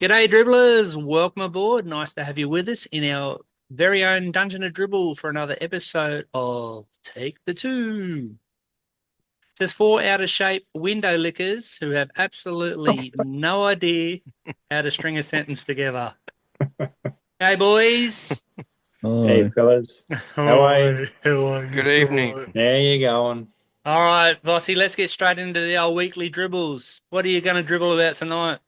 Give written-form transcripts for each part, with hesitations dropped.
G'day, dribblers. Welcome aboard. Nice to have you with us in our very own Dungeon of Dribble for another episode of Take the Two. Just four out of shape window lickers who have absolutely no idea how to string a sentence together. Hey, boys. Hey, Oh, fellas. How are you? How are Good you? evening. There you going. All right, Bossy, let's get straight into the old weekly dribbles. What are you going to dribble about tonight?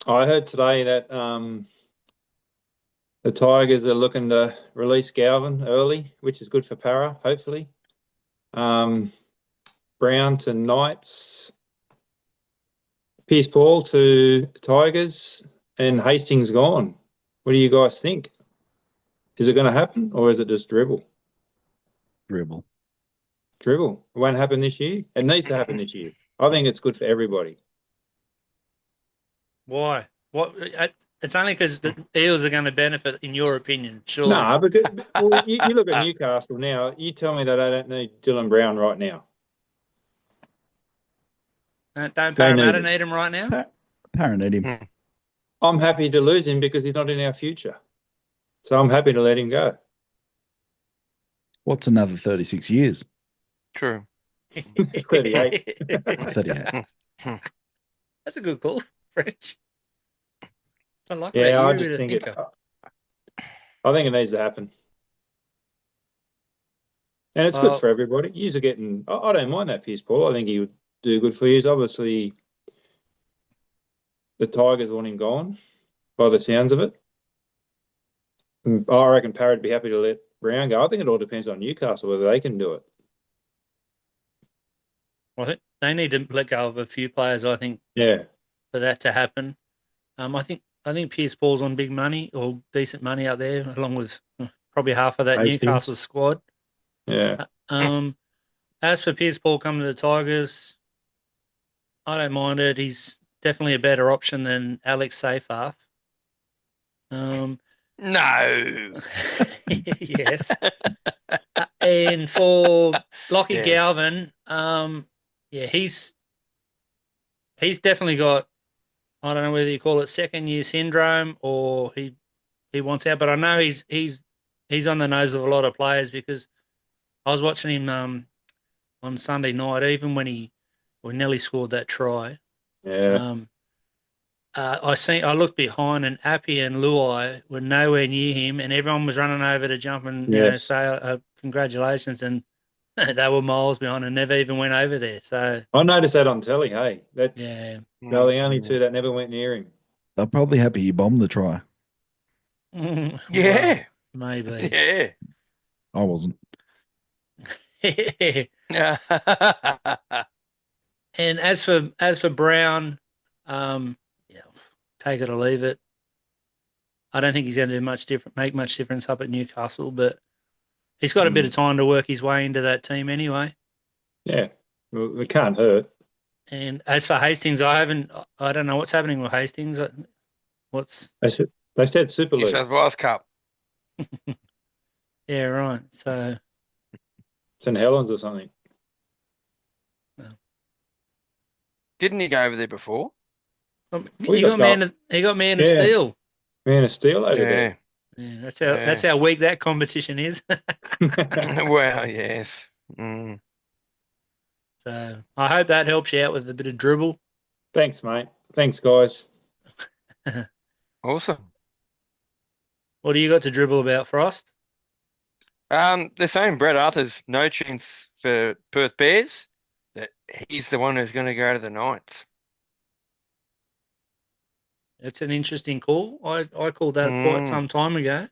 I heard today that the Tigers are looking to release Galvin early, which is good for Para, hopefully. Um, Brown to Knights, Pierce Paul to Tigers, and Hastings gone. What do you guys think? Is it going to happen, or is it just dribble? dribble. Dribble. It won't happen this year. It needs to happen this year. I think it's good for everybody. Why? What? It's only because the Eels are going to benefit, in your opinion, surely. No, because well, you look at Newcastle now. You tell me that they don't need Dylan Brown right now. Don't They need Parramatta him. need him right now? Parent need him. I'm happy to lose him because he's not in our future. So I'm happy to let him go. What's another 36 years? True. It's 38. 38. That's a good call, French. I like that. Yeah, I You're just a think it. thinker. I think it needs to happen, and it's good Well, for everybody. Yous are getting. I don't mind that Pierce Paul. I think he would do good for yous. Obviously, the Tigers want him gone, by the sounds of it. I reckon Parrot would be happy to let Brown go. I think it all depends on Newcastle whether they can do it. I think they need to let go of a few players, I think, Yeah, for that to happen. I think Pierce Paul's on big money or decent money out there, along with probably half of that Newcastle Hastings. squad. Yeah, Um, as for Pierce Paul coming to the Tigers, I don't mind it. He's definitely a better option than Alex Seyfarth. Um, No. yes. And for Lockie Yes. Galvin, yeah, he's definitely got, I don't know whether you call it second year syndrome or he wants out, but I know he's on the nose of a lot of players because I was watching him on Sunday night, even when Nelly scored that try. yeah. Um, I looked behind, and Appy and Luai were nowhere near him, and everyone was running over to jump and Yes. say congratulations, and they were miles behind and never even went over there. So I noticed that on telly. Hey, that yeah, they were the only Mm. two that never went near him. They're probably happy he bombed the try. well, Yeah. maybe. Yeah. I wasn't. And as for Brown, yeah, take it or leave it. I don't think he's going to make much difference up at Newcastle, but he's got a bit of time to work his way into that team anyway. Yeah, well, it can't hurt. And as for Hastings, I don't know what's happening with Hastings. What's They said Super New League. South Wales Cup. Yeah, right. So St Helens or something. Didn't he go over there before? We got gold. he got man of Yeah, steel. man of steel over Yeah. Yeah, that's Yeah. how weak that competition is. there. Well, yes. Mm. So I hope that helps you out with a bit of dribble. Thanks, mate. Thanks, guys. Awesome. What do you got to dribble about, Frost? They're saying Brett Arthur's no chance for Perth Bears, that he's the one who's going to go to the Knights. It's an interesting call. I called that quite Mm. some time ago.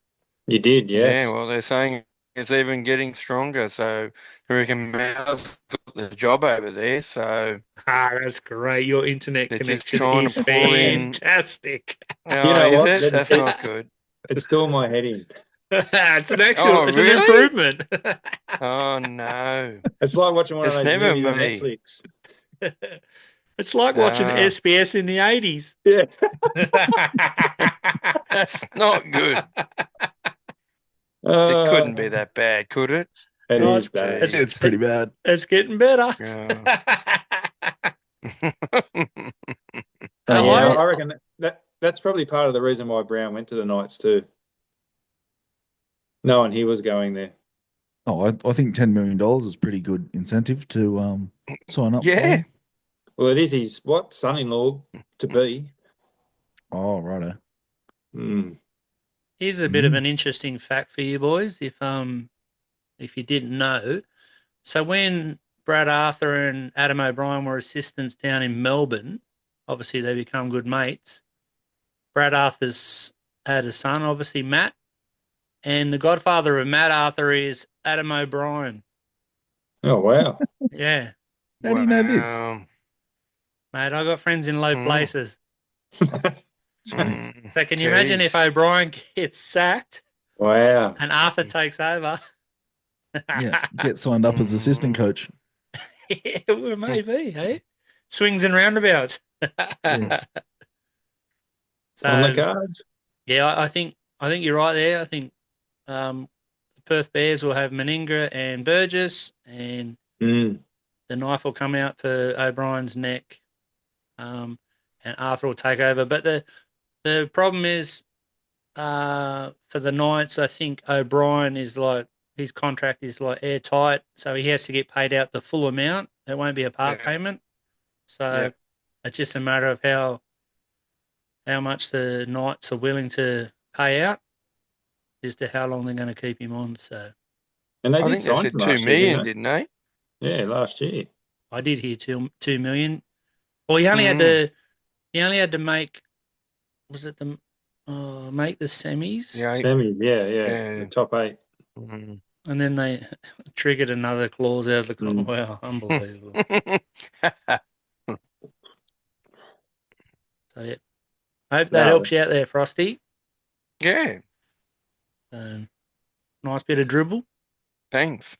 You did, Yeah, yes. well, they're saying it's even getting stronger. So I reckon Mal's got the job over there. So Ah, that's great. Your internet they're just connection trying is to pull in. fantastic. You Oh, know is what? it? That's not good. It's still my head in. Oh, It's an really? improvement. Oh, no. It's like watching one of It's those never movies on me. Netflix. It's like watching No, SBS in the 80s. Yeah, that's not good. It couldn't be uh, that bad, could it? it Oh, is bad. it's It's pretty bad. it's getting better. Yeah. Yeah, I I reckon that's probably part of the reason why Brown went to the Knights too, knowing he was going there. Oh, I think $10 million is pretty good incentive to sign up for Yeah. him. Well, it is his son-in-law to be. Oh, righto. Mm. Here's a bit of an interesting fact for you boys, if you didn't know. So when Brad Arthur and Adam O'Brien were assistants down in Melbourne, obviously they become good mates. Brad Arthur's had a son, obviously Matt, and the godfather of Matt Arthur is Adam O'Brien. Oh wow! Yeah, How do you know this? Wow. mate, I got friends in low Mm. places. Jeez. So can you imagine if Jeez. O'Brien gets sacked Wow! and Arthur takes over? Yeah, get signed up as assistant coach. Yeah, well, maybe, hey? Swings and roundabouts. it. On the So cards. yeah, I think you're right there. I think the Perth Bears will have Meninga and Burgess, and Mm. the knife will come out for O'Brien's neck, and Arthur will take over. But the problem is, for the Knights, I think O'Brien is like his contract is like airtight, so he has to get paid out the full amount. It won't be a part Yeah. payment. So Yeah. it's just a matter of how much the Knights are willing to pay out as to how long they're going to keep him on. So And they I did think they sign said him 2 last year, million, didn't didn't they? they? Yeah, last year. I did hear 2 million. Well, he only had to make, was it make the semis, Yeah. Semi, yeah, Yeah. the top 8. Mm. and then they triggered another clause out of the Mm. Wow, unbelievable. So yeah, hope that No. helps you out there, Frosty. Yeah. Nice bit of dribble. Thanks.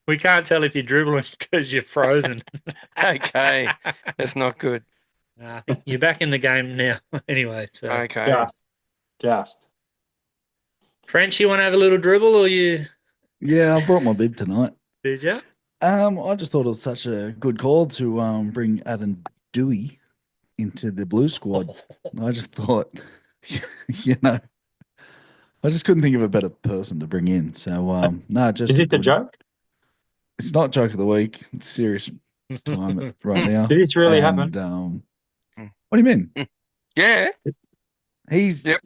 We can't tell if you're dribbling because you're frozen. Okay. That's not good. Nah, I think you're back in the game now. Anyway, so Okay. Just. French, you want to have a little dribble, or you Yeah, I brought my bib tonight. did you? I just thought it was such a good call to bring Adam Dewey into the blue squad. I just thought, you know, I just couldn't think of a better person to bring in. So, no, just Is it a joke? It's not joke of the week. It's serious time right now. Did this really And, happen? what do you mean? Yeah. He's Yep.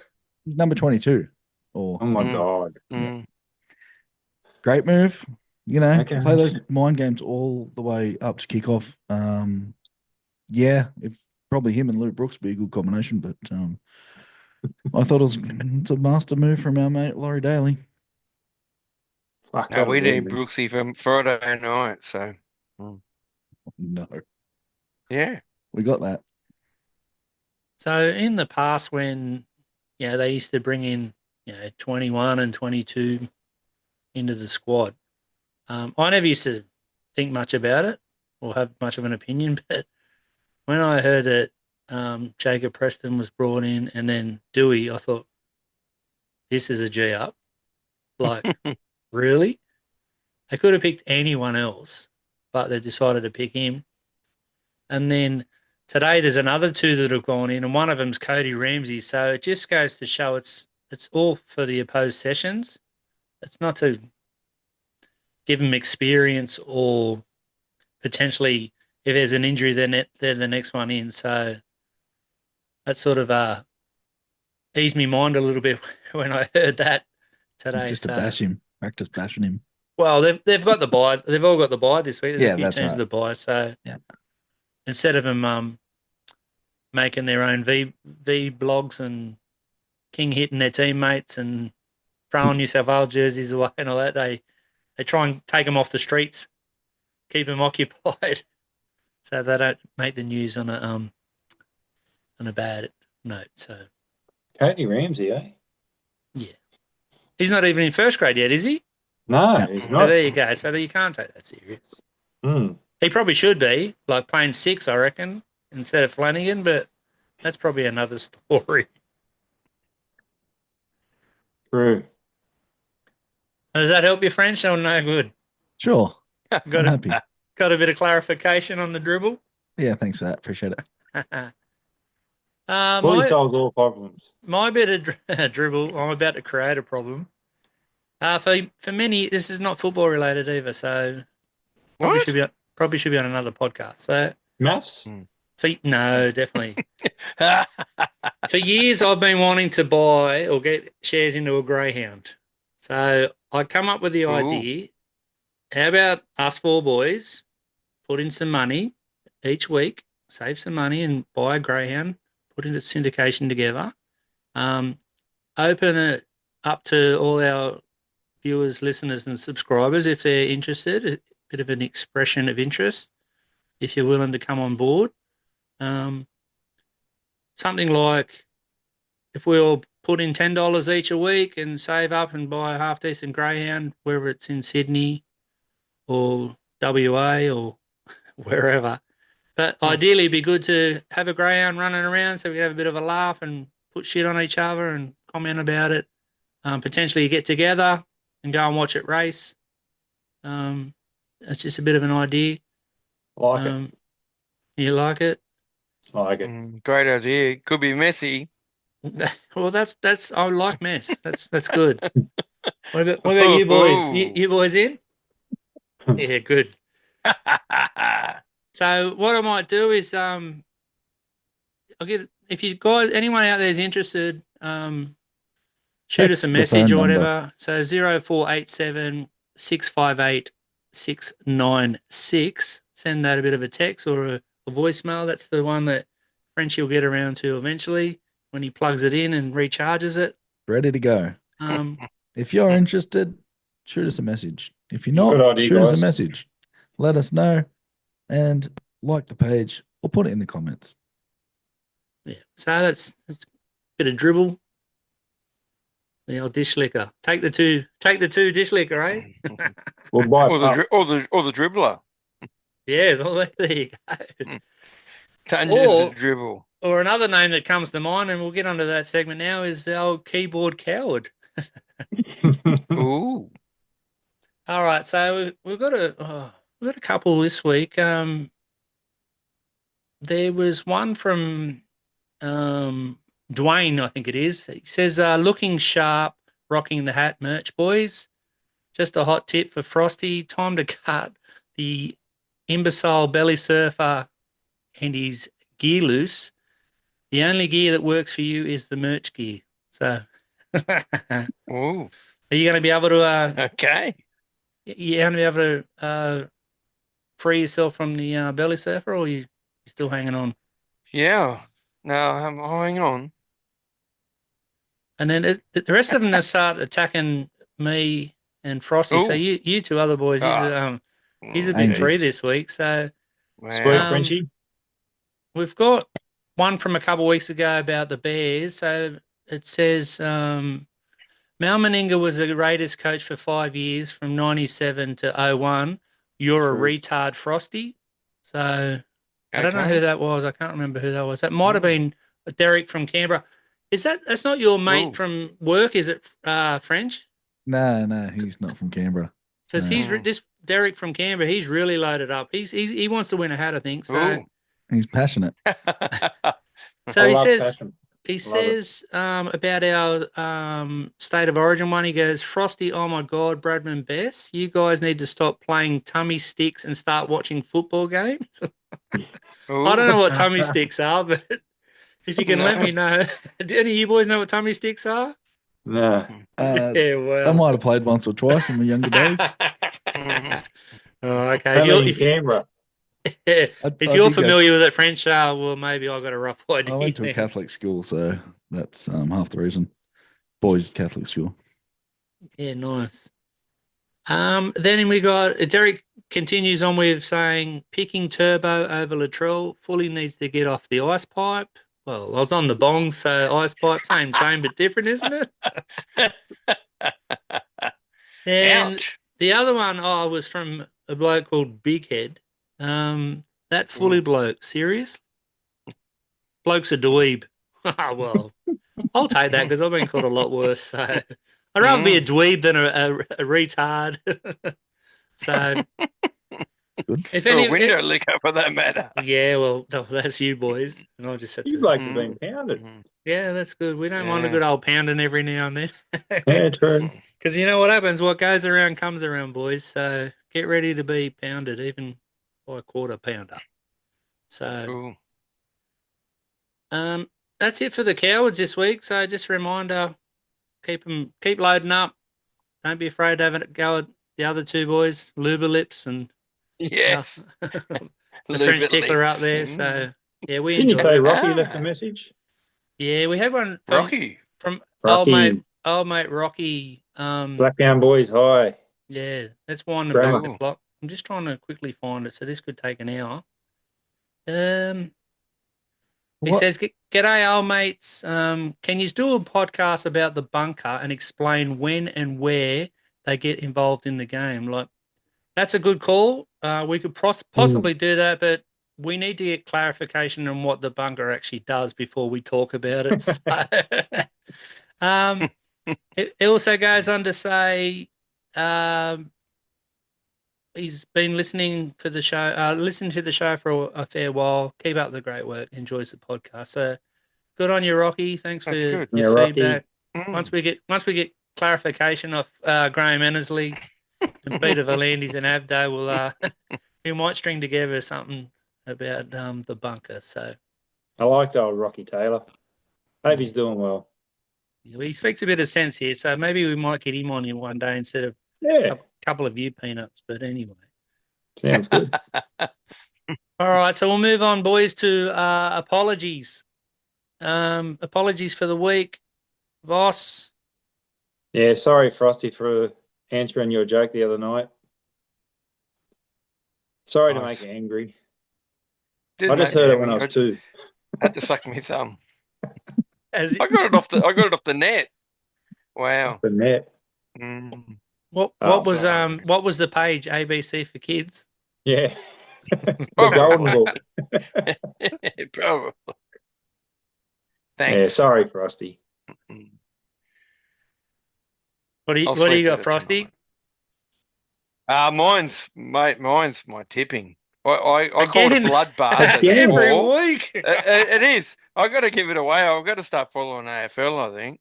he's number 22. Or Oh my Mm. God. Mm. great move. You know, Okay. play those mind games all the way up to kickoff. Yeah, if probably him and Luke Brooks would be a good combination, but I thought it's a master move from our mate Laurie Daly. Fuck, No, that we was need easy. Brooksy from Friday night, so No, yeah. we got that. So in the past, when they used to bring in 21 and 22 into the squad, I never used to think much about it or have much of an opinion. But when I heard that Jacob Preston was brought in and then Dewey, I thought, this is a G up. Like, really? They could have picked anyone else, but they decided to pick him. And then today there's another two that have gone in, and one of them's Cody Ramsey. So it just goes to show it's all for the opposed sessions. It's not to give them experience or potentially if there's an injury, they're the next one in. So that sort of eased me mind a little bit when I heard that today. Just to So, bash him, practice bashing him. well, they've got the bye. They've all got the bye this week. There's Yeah, a few that's teams right. with the bye. So Yeah. instead of them making their own V blogs and king hitting their teammates and throwing New South Wales jerseys away and all that, they try and take them off the streets, keep them occupied, so they don't make the news on a bad note. So Cody Ramsey, eh? yeah, he's not even in first grade yet, is he? No, No. he's So not. there you go. So you can't take that serious. Mm. He probably should be like playing 6, I reckon, instead of Flanagan, but that's probably another story. True. Does that help your French or no good? Sure. Got I'm a, happy. got a bit of clarification on the dribble? Yeah, thanks for that. Appreciate it. Fully My solves all problems. bit of dribble. I'm about to create a problem. For many, this is not football related either, so probably What? should be probably should be on another podcast. So Maths? no, definitely. For years, I've been wanting to buy or get shares into a greyhound. So I come up with the Ooh. idea. How about us four boys put in some money each week, save some money, and buy a greyhound, put into syndication together. Open it up to all our viewers, listeners, and subscribers if they're interested. A bit of an expression of interest if you're willing to come on board. Something like if we all put in $10 each a week and save up and buy a half decent greyhound, whether it's in Sydney or WA or wherever. But ideally, it'd be good to have a greyhound running around so we can have a bit of a laugh and put shit on each other and comment about it. Potentially get together and go and watch it race. It's just a bit of an idea. Like it. You like it? I like it. Great idea. Could be messy. Well, that's I like mess. That's good. What about you boys? You boys in? Yeah, good. So what I might do is I'll get if you guys anyone out there is interested, shoot us Text a the message phone or number. whatever. So 0487 658 696. Send that a bit of a text or a voicemail. That's the one that Frenchie will get around to eventually when he plugs it in and recharges it. Ready to go. If you're interested, shoot us a message. If you're Good not, idea, shoot us a guys. message. Let us know and like the page or put it in the comments. Yeah. So that's a bit of dribble. The old dish liquor. Take the two dish liquor, eh? We'll buy Or pup. the dribbler. Yeah, well, there you go. Dungeons of Dribble. Or another name that comes to mind, and we'll get onto that segment now, is the old keyboard coward. Ooh. All right, so we've got a couple this week. There was one from Dwayne, I think it is. He says, "Looking sharp, rocking the hat merch, boys. Just a hot tip for Frosty. Time to cut the imbecile belly surfer and his gear loose. The only gear that works for you is the merch gear. So, are Ooh. you going to be able to? Okay. You going to be able to free yourself from the belly surfer, or you still hanging on? Yeah. No, I'm hanging on. And then the rest of them they start attacking me and Frosty. So Ooh. you two other boys, he's a bit Angels. free this week. So Sweet, Wow. Frenchie. we've got one from a couple of weeks ago about the Bears. So it says Mal Meninga was a Raiders coach for 5 years from 97 to 01. You're True. a retard, Frosty. So I don't know who that was. I can't remember who that was. That might have been Derek from Canberra. That's not your mate Ooh. from work, is it, French? No, he's not from Canberra. Because No. he's this Derek from Canberra. He's really loaded up. He wants to win a hat, I think. So Ooh. He's passionate. so I he love says passion. he Love it. says about our state of origin one. He goes, Frosty, oh my God, Bradman Bess, you guys need to stop playing tummy sticks and start watching football games. I don't know what tummy sticks are, but if you can let me know. Do any of you boys know what tummy sticks are? Nah. Yeah, well. I might have played once or twice in my younger days. Oh, okay. Only in Canberra. If I you're think familiar with it, French, well, maybe I got a rough idea. I went to a there. Catholic school, so that's half the reason. Boys Catholic school. Yeah, nice. Then we got Derek continues on with saying picking Turbo over Latrell fully needs to get off the ice pipe. Well, I was on the bong, so ice pipe, same, but different, isn't it? And Ouch. the other one was from a bloke called Big Head. That fully bloke, serious? Bloke's a dweeb. Well, I'll take that because I've been called a lot worse. So I'd rather be a dweeb than a retard. So If Or any, a window liquor for that matter. yeah, well, no, that's you boys, and I just had You to. blokes have been pounded. Mm. Yeah, that's good. We don't mind a Yeah. good old pounding every now and then. Yeah, true. Because you know what happens? What goes around comes around, boys. So get ready to be pounded, even by a quarter pounder. So Ooh. that's it for the cowards this week. So just a reminder, keep loading up. Don't be afraid to have a go at the other two boys, Luba Lips and Yes. the French Lubit tickler up lips. there. So yeah, we Didn't you enjoy say it. Rocky left a Ah. message? Yeah, we had one Rocky. from Rocky, old mate Rocky. Blackdown Boys, hi. Yeah, that's winding back Grammar. the Ooh. clock. I'm just trying to quickly find it, so this could take an hour. Um, he What? says, "G'day, old mates. Can you do a podcast about the bunker and explain when and where they get involved in the game? Like, that's a good call. We could possibly do that, but we need to get clarification on what the bunker actually does before we talk about it." So, it also goes on to say, um, he's been listening for the show, listened to the show for a fair while. Keep up the great work. Enjoys the podcast. So good on you, Rocky. Thanks for That's good. your Yeah, Rocky. feedback. Mm. Once we get clarification of Graham Ennersley and Peter Valandis and Abdo, we might string together something about the bunker. So I liked old Rocky Taylor. Hope he's doing well. he speaks a bit of sense here. So maybe we might get him on here one day instead of Yeah, a couple of you peanuts. But anyway. sounds good. All right, so we'll move on, boys, to apologies. Apologies for the week. Voss, Yeah, sorry, Frosty, for answering your joke the other night. Sorry to Nice. make you angry. Didn't I just make heard me it when I angry. was two. I had to suck my thumb. as I got it off the net. Wow. The net. Mm. what Oh, sorry. what was the page ABC for kids? Yeah. The golden Probably. book. Probably. Yeah, Thanks. sorry, Frosty. Mm. What I'll do you sleep got, better Frosty? tonight. Mine's my tipping. I called a Again? bloodbath at Again? Every 4. week. It is. I got to give it away. I've got to start following AFL, I think.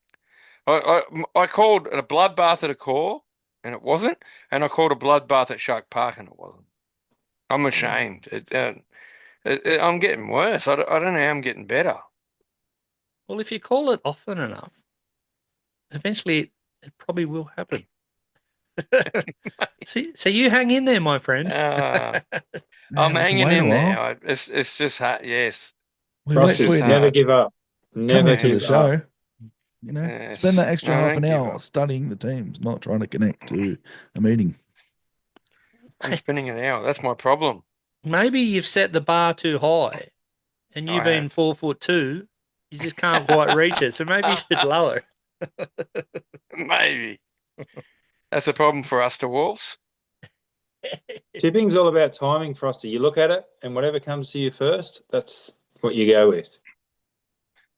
I called a bloodbath at a core, and it wasn't. And I called a bloodbath at Shark Park, and it wasn't. I'm ashamed. I'm getting worse. I don't know how I'm getting better. Well, if you call it often enough, eventually it probably will happen. See, so you hang in there, my friend. I'm Yeah, we can hanging wait a in there. while. It's just yes. We wait Frosty, for you Just to never hard. give up. come Never into the give up. show. You know, spend Yes. that extra No, half don't an give hour up. studying the teams, not trying to connect to a meeting. I'm spinning an hour. That's my problem. Maybe you've set the bar too high, and you I being have. 4'2", you just can't quite reach it. So maybe you should lower. Maybe. That's a problem for us, the Wolves. Tipping's all about timing, Frosty. You look at it, and whatever comes to you first, that's what you go with.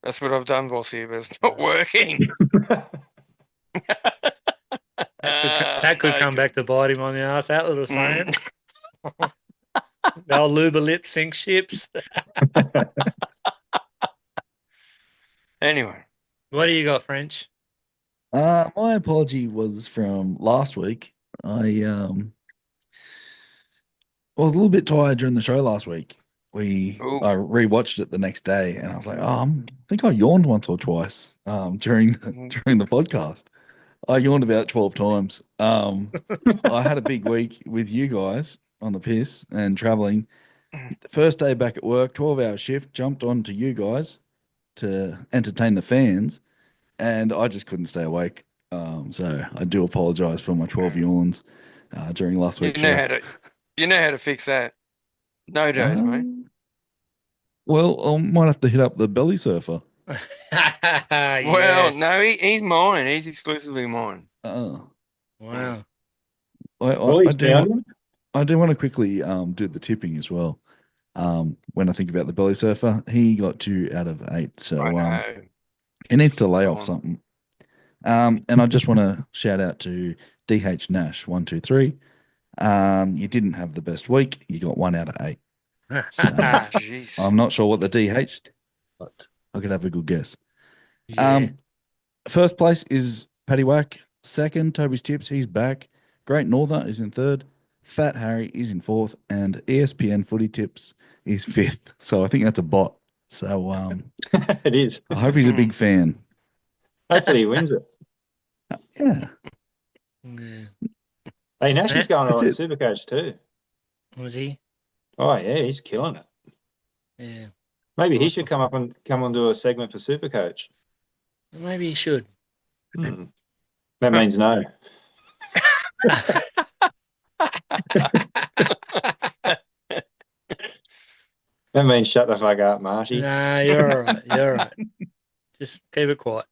That's what I've done, Vossi, but it's not working. That could No come back good. to bite him on the ass. That little saying. Mm. The old Luba lip sink ships. Anyway, What do you got, French? My apology was from last week. I was a little bit tired during the show last week. ooh, I rewatched it the next day, and I was like, I think I yawned once or twice during during the podcast. I yawned about 12 times. I had a big week with you guys on the piss and traveling. The first day back at work, 12-hour shift, jumped on to you guys to entertain the fans, and I just couldn't stay awake. So I do apologize for my 12 yawns during last you week's know show. how to you know how to fix that. No dose, mate. Well, I might have to hit up the belly surfer. Well, Yes. no, he's mine. He's exclusively mine. Wow. Well, I he's do found want, him. I do want to quickly do the tipping as well. When I think about the belly surfer, he got 2 out of 8, so I know. he needs to lay Go off on. something. And I just want to shout out to DH Nash 123. You didn't have the best week. You got 1 out of 8. So Jeez. I'm not sure what the DH did, but I could have a good guess. Yeah. First place is Paddy Whack. Second, Toby's Tips. He's back. Great Norther is in third. Fat Harry is in fourth. And ESPN Footy Tips is fifth. So I think that's a bot. So It is. I hope he's a big fan. Hopefully he wins it. Yeah. Yeah. Hey, Nashy's going all That's right at Supercoach too. Was he? Oh yeah, he's killing it. Yeah. Maybe he Awesome. should come on do a segment for Supercoach. Maybe he should. That means no. That means shut the fuck up, Marshy. No, you're all right. You're all right. Just keep it quiet.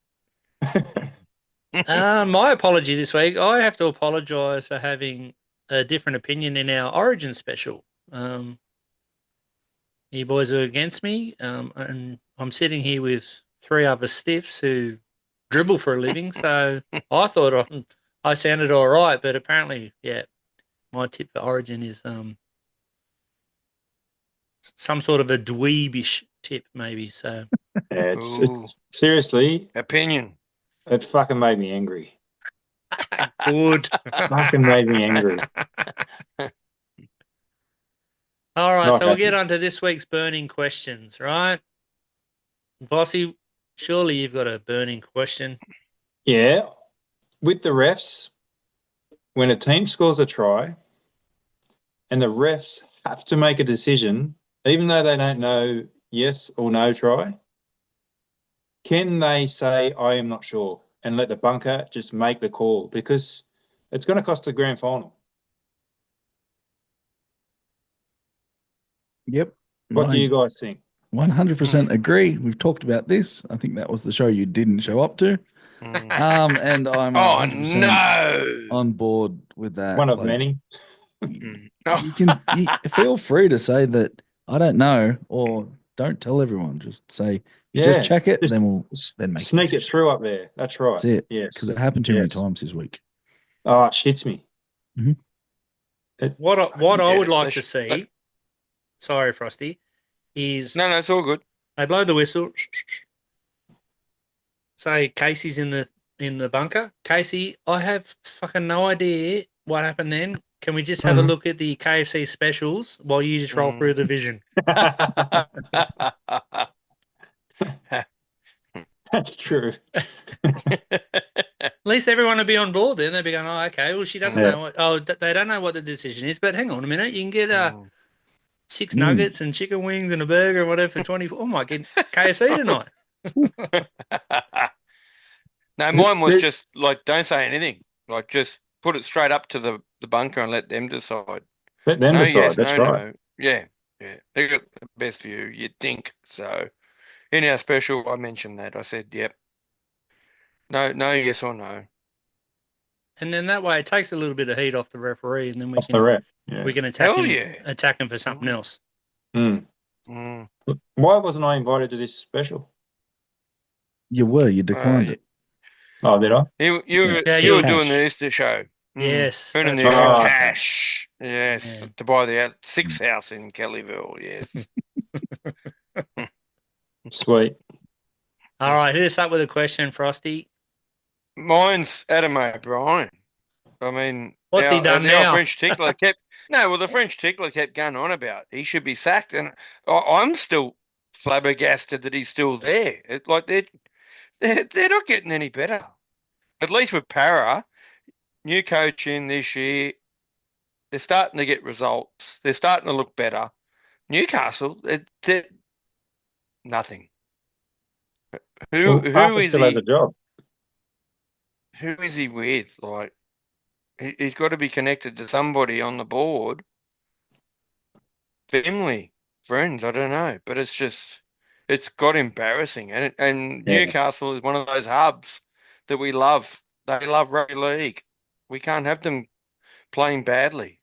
My apology this week. I have to apologise for having a different opinion in our Origin special. You boys are against me, and I'm sitting here with 3 other stiffs who dribble for a living. So I thought I sounded all right, but apparently, yeah, my tip for Origin is some sort of a dweebish tip, maybe. So Yeah, Ooh. it's seriously, Opinion. it fucking made me angry. good. Fucking made me angry. All right, Not so we'll happy. get on to this week's burning questions, right? Bossy, surely you've got a burning question. Yeah, with the refs, when a team scores a try and the refs have to make a decision, even though they don't know yes or no try, can they say, I am not sure, and let the bunker just make the call? Because it's going to cost the grand final. Yep. What do you guys think? 100% agree. We've talked about this. I think that was the show you didn't show up to. Mm. And I'm Oh 100% no! on board with that. One of Like, many. Mm. you feel free to say that I don't know, or don't tell everyone. Just say, Yeah, just check it, just then we'll then make a sneak it decision. through up there. That's right. That's it. Yes, Because it happened too many yes. times this week. Oh, it shits me. Mhm. What I would Yeah, like they to sh- see, sorry, Frosty, is No, it's all good. they blow the whistle. Say Casey's in the bunker. Casey, I have fucking no idea what happened then. Can we just have a look at the KFC specials while you just roll through the vision? That's true. At least everyone would be on board then. They'd be going, oh, okay, well, she doesn't Yeah. know what, they don't know what the decision is, but hang on a minute. You can get 6 Mm. nuggets and chicken wings and a burger and whatever for 24. Oh, my God, KFC tonight. No, mine was just like, don't say anything. Like, just put it straight up to the bunker and let them decide. Let them No, decide. yes, That's no, right. no. Yeah, yeah. They got the best view, you'd think. So, in our special, I mentioned that. I said, yep. No, no, yes or no. And then that way it takes a little bit of heat off the referee, and then Off the rep. Yeah. we can attack Hell him, yeah. attack him for something else. Mm. Mm. Why wasn't I invited to this special? You were. You declined it. Oh, did I? You Yeah, you were cash. doing the Easter show. Yes, Earning the that's extra right. cash. Yes, Yeah. to buy the 6 house in Kellyville. Yes. Sweet. All right, hit us up with a question, Frosty. Mine's Adam O'Brien. I mean, What's he done now? French tickler kept the French tickler kept going on about he should be sacked, and I'm still flabbergasted that he's still there. They're not getting any better. At least with Para, new coach in this year, they're starting to get results. They're starting to look better. Newcastle, they're nothing. Who Parker is still has a he? job. Who is he with? Like, he's got to be connected to somebody on the board. Family, friends, I don't know. But it's got embarrassing. And Yeah. Newcastle is one of those hubs that we love. They love rugby league. We can't have them playing badly.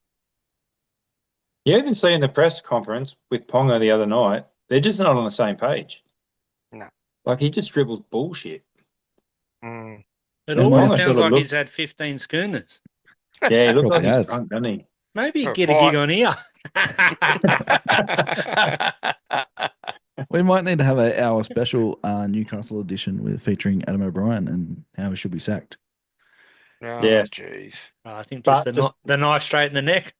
You even see in the press conference with Ponga the other night, they're just not on the same page. No. Like, he just dribbles bullshit. Mm. It And always Ponga sounds sort of like he's looks- had 15 schooners. Yeah, he looks like Probably he's has. drunk, doesn't he? Maybe For a get a fight. gig on here. We might need to have our special Newcastle edition with featuring Adam O'Brien and how he should be sacked. Oh, Yes. jeez. I think But the knife straight in the neck,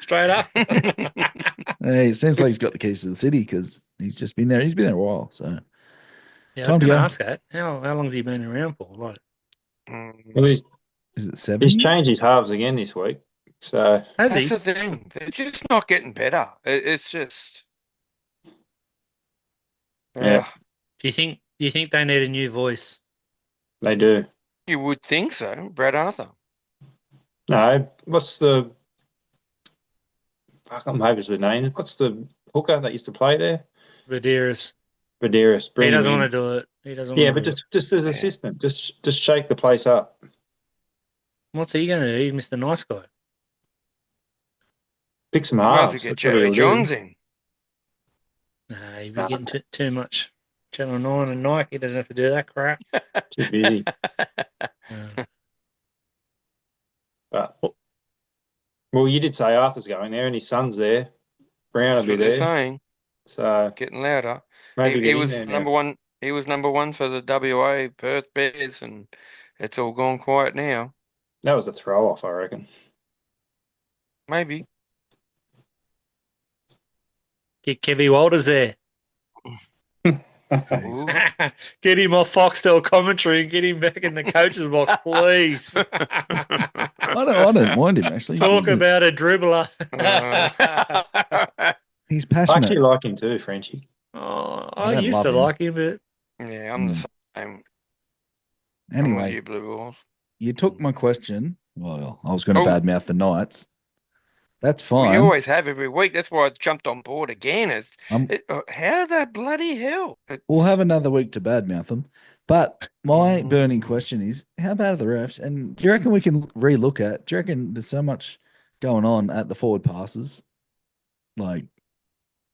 straight up. Hey, it seems like he's got the keys to the city because he's just been there. He's been there a while. So Yeah, I was Time to going to go. ask that. How long has he been around for? Like, Well, is it 7 he's years? changed his halves again this week. So has That's he? the thing. They're just not getting better. It's just, Yeah. Do you think they need a new voice? they do. you would think so, Brad Arthur. No, what's the fuck? I'm hoping it's the name. What's the hooker that used to play there? Videris. Videris. He Bring him doesn't in. want to do it. He doesn't Yeah, want to but do it. just as Yeah. assistant, just shake the place up. What's he going to do? He's Mr. Nice Guy. Pick some You might as well halves. get That's what Jerry he'll Johns do. in. Nah, he'd be Nah. getting too much Channel 9 and Nike. He doesn't have to do that crap. Too busy. But well, you did say Arthur's going there, and his son's there. Brown will That's be what they're there. saying. So Getting louder. maybe He get in was there now. number one. He was number one for the WA Perth Bears, and it's all gone quiet now. That was a throw off, I reckon. Maybe. Get Kevy Walters there. Ooh. Get him off Foxtel commentary and get him back in the coach's box, please. I don't mind him actually. Talk about a dribbler. He's I passionate. actually like him too, Frenchie. Oh, I I don't used love to him. like him, but Yeah, I'm the Mm. same. I'm with Anyway, you, Blue Balls. you took my question. Well, I was going to Oh. badmouth the Knights. That's We fine. always have every week. That's why I jumped on board again. Um, How the bloody hell? We'll have another week to badmouth them. But my burning Mm. question is, how bad are the refs? And do you reckon we can relook at? Do you reckon there's so much going on at the forward passes, like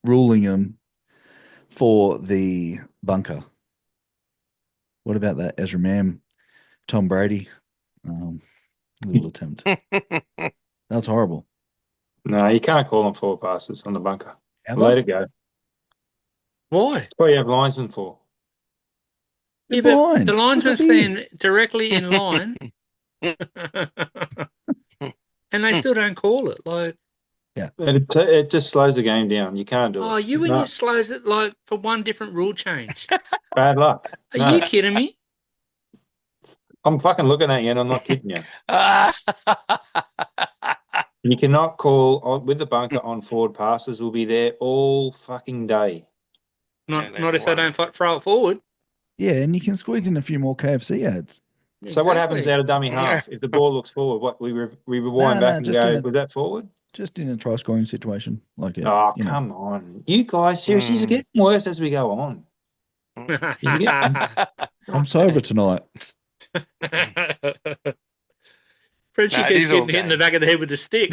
ruling them for the bunker? What about that Ezra Mam, Tom Brady little attempt? That was horrible. No, you can't call them forward passes on the bunker. Ever? Let it go. why? That's what you have linesmen for. They're Yeah, but blind. the linesmen Look up here. stand directly in line, and they still don't call it. Like, It just slows the game down. You can't do oh, it. you and No, your slows it like for one different rule change. bad luck. Are No, you kidding me? I'm fucking looking at you and I'm not kidding you. You cannot call with the bunker on forward passes. We'll be there all fucking day. Not they not if they won't. don't throw it forward. Yeah, and you can squeeze in a few more KFC ads. So what happens Exactly. out of dummy half if the ball looks forward? What we rewind No, back and just go, in a- was that forward? Just in a try scoring situation. Like a, Oh, you know. come on. You guys, seriously, it's getting worse as we go on. I'm sober tonight. Frenchie Nah, it keeps is all getting hit in the game. back of the head with a stick.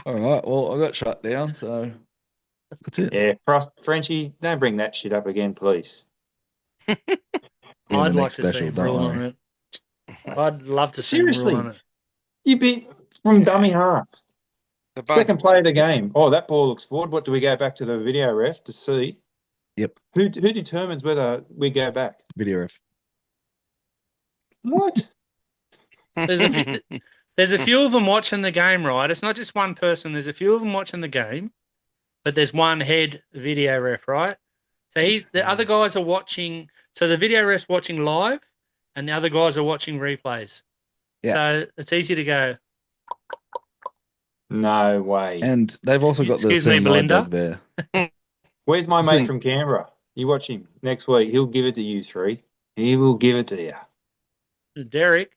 All right. Well, I got shut down, so that's it. Yeah, Frenchie, don't bring that shit up again, please. Be in the I'd like next to see special, him don't rule worry. on it. I'd love to see him Seriously. rule on it. You beat from dummy half. The bunker. Second play of the game. Oh, that ball looks forward. What do we go back to the video ref to see? Yep. Who determines whether we go back? Video ref. What? There's a few of them watching the game, right? It's not just one person. There's a few of them watching the game, but there's one head video ref, right? So the other guys are watching. So the video ref's watching live, and the other guys are watching replays. Yeah. So it's easy to go. No way. And they've also got the Excuse me, seeing eye Belinda. dog there. Where's my See- mate from Canberra? You watch him next week. He'll give it to you three. He will give it to you. Derek,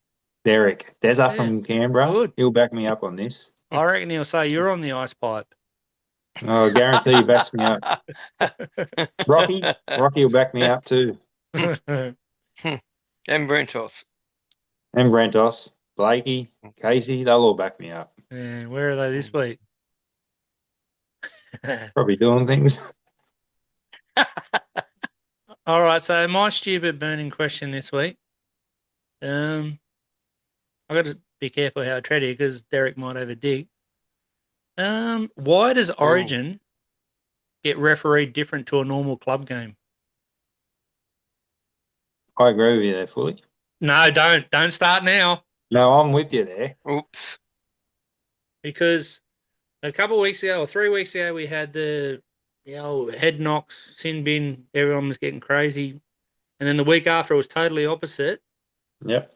Derek, there's Yeah. from Canberra. Good. He'll back me up on this. I reckon he'll say you're on the ice pipe. Oh, I guarantee he backs me up. Rocky will back me up too. And Brentos. And Brentos, Blakey, Casey, they'll all back me up. And where are they this week? Probably doing things. All right, so my stupid burning question this week. I got be careful how I tread here because Derek might have a dig. Why does Origin get refereed different to a normal club game? I agree with you there fully. No, don't start now, No, I'm with you there. Oops. because a couple of weeks ago or 3 weeks ago we had the head knocks, sin bin, everyone was getting crazy, and then the week after it was totally opposite. Yep.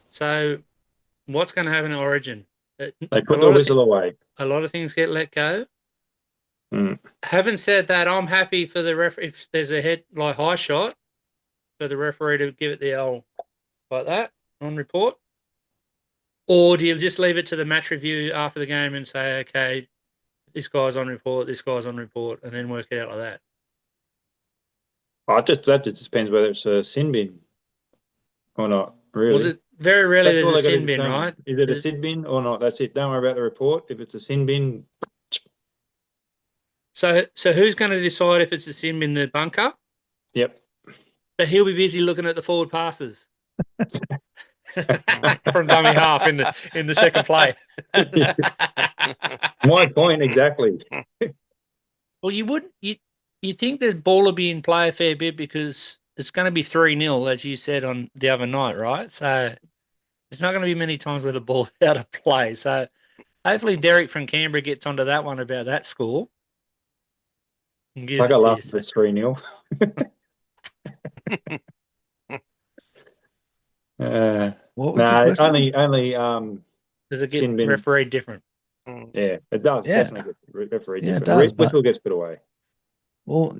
So what's going to happen at Origin? They A put the lot of whistle away. a lot of things get let go. Mm. Having said that, I'm happy for the ref if there's a head like high shot for the referee to give it the old like that on report. Or do you just leave it to the match review after the game and say, okay, this guy's on report, this guy's on report, and then work it out like that? That just depends whether it's a sin bin or not, really. Well, very rarely That's all there's a they got to sin bin, determine. right? Is it a sin bin or not? That's it. Don't worry about the report. If it's a sin bin, So who's going to decide if it's a sin bin? The bunker? yep. But he'll be busy looking at the forward passes from dummy half in the second play. My point exactly. Well, you think the ball will be in play a fair bit because it's going to be 3-0, as you said on the other night, right? So there's not going to be many times where the ball's out of play. So hopefully Derek from Canberra gets onto that one about that score. And gives Like it I to laugh you. if it's 3-0. What was the question? only Does it get sin bin. refereed different? Yeah, it does. Yeah. Definitely gets refereed Yeah, it different. does, but- Whistle gets put away. Well,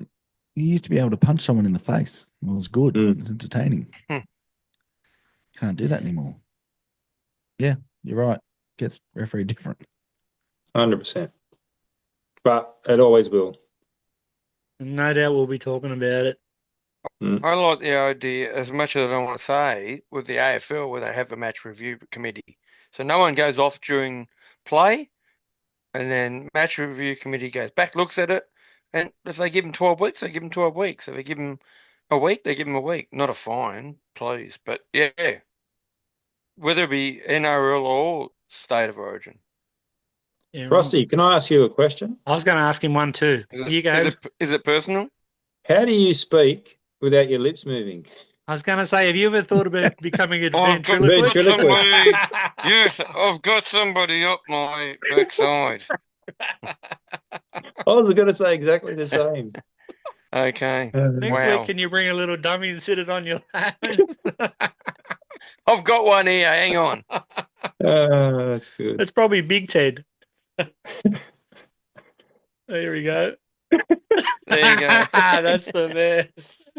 you used to be able to punch someone in the face. It was good. Mm. It was entertaining. Can't do that anymore. Yeah, you're right. Gets referee different. 100%. But it always will. No doubt we'll be talking about it. I like the idea, as much as I don't want to say, with the AFL where they have a match review committee. So no one goes off during play, and then match review committee goes back, looks at it, and if they give them 12 weeks, they give them 12 weeks. If they give them a week, they give them a week. Not a fine, please. But yeah, whether it be NRL or State of Origin. Yeah, Frosty, can I ask you a question? I was going to ask him one too. You go. Is it personal? How do you speak without your lips moving? I was going to say, have you ever thought about becoming a I've got ventriloquist? somebody. Yes, I've got somebody up my backside. I was going to say exactly the same. Okay. Next Wow. week, can you bring a little dummy and sit it on your lap? I've got one here. Hang on. That's good. It's probably Big Ted. There we go. There you go. That's the best.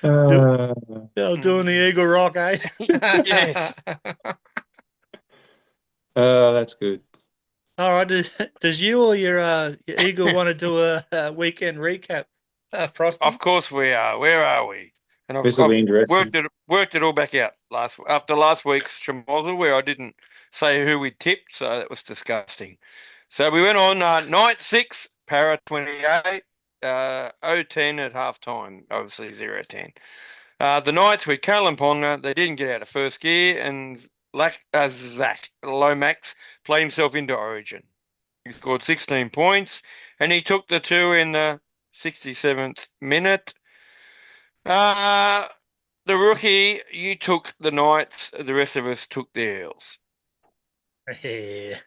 Doing the Eagle Rock, eh? Yes. That's good. All right. Does you or your Eagle want to do a weekend recap, Frosty? Of course we are. Where are we? And I've This will be interesting. worked it all back out after last week's Schmozzle where I didn't say who we tipped, so that was disgusting. So we went on night 6, Para 28, 0-10 at half time, obviously 0-10. The Knights with Kalimpong, they didn't get out of first gear, and Zach Lomax played himself into Origin. He scored 16 points, and he took the 2 in the 67th minute. The rookie, you took the Knights, the rest of us took the Eels. Yeah.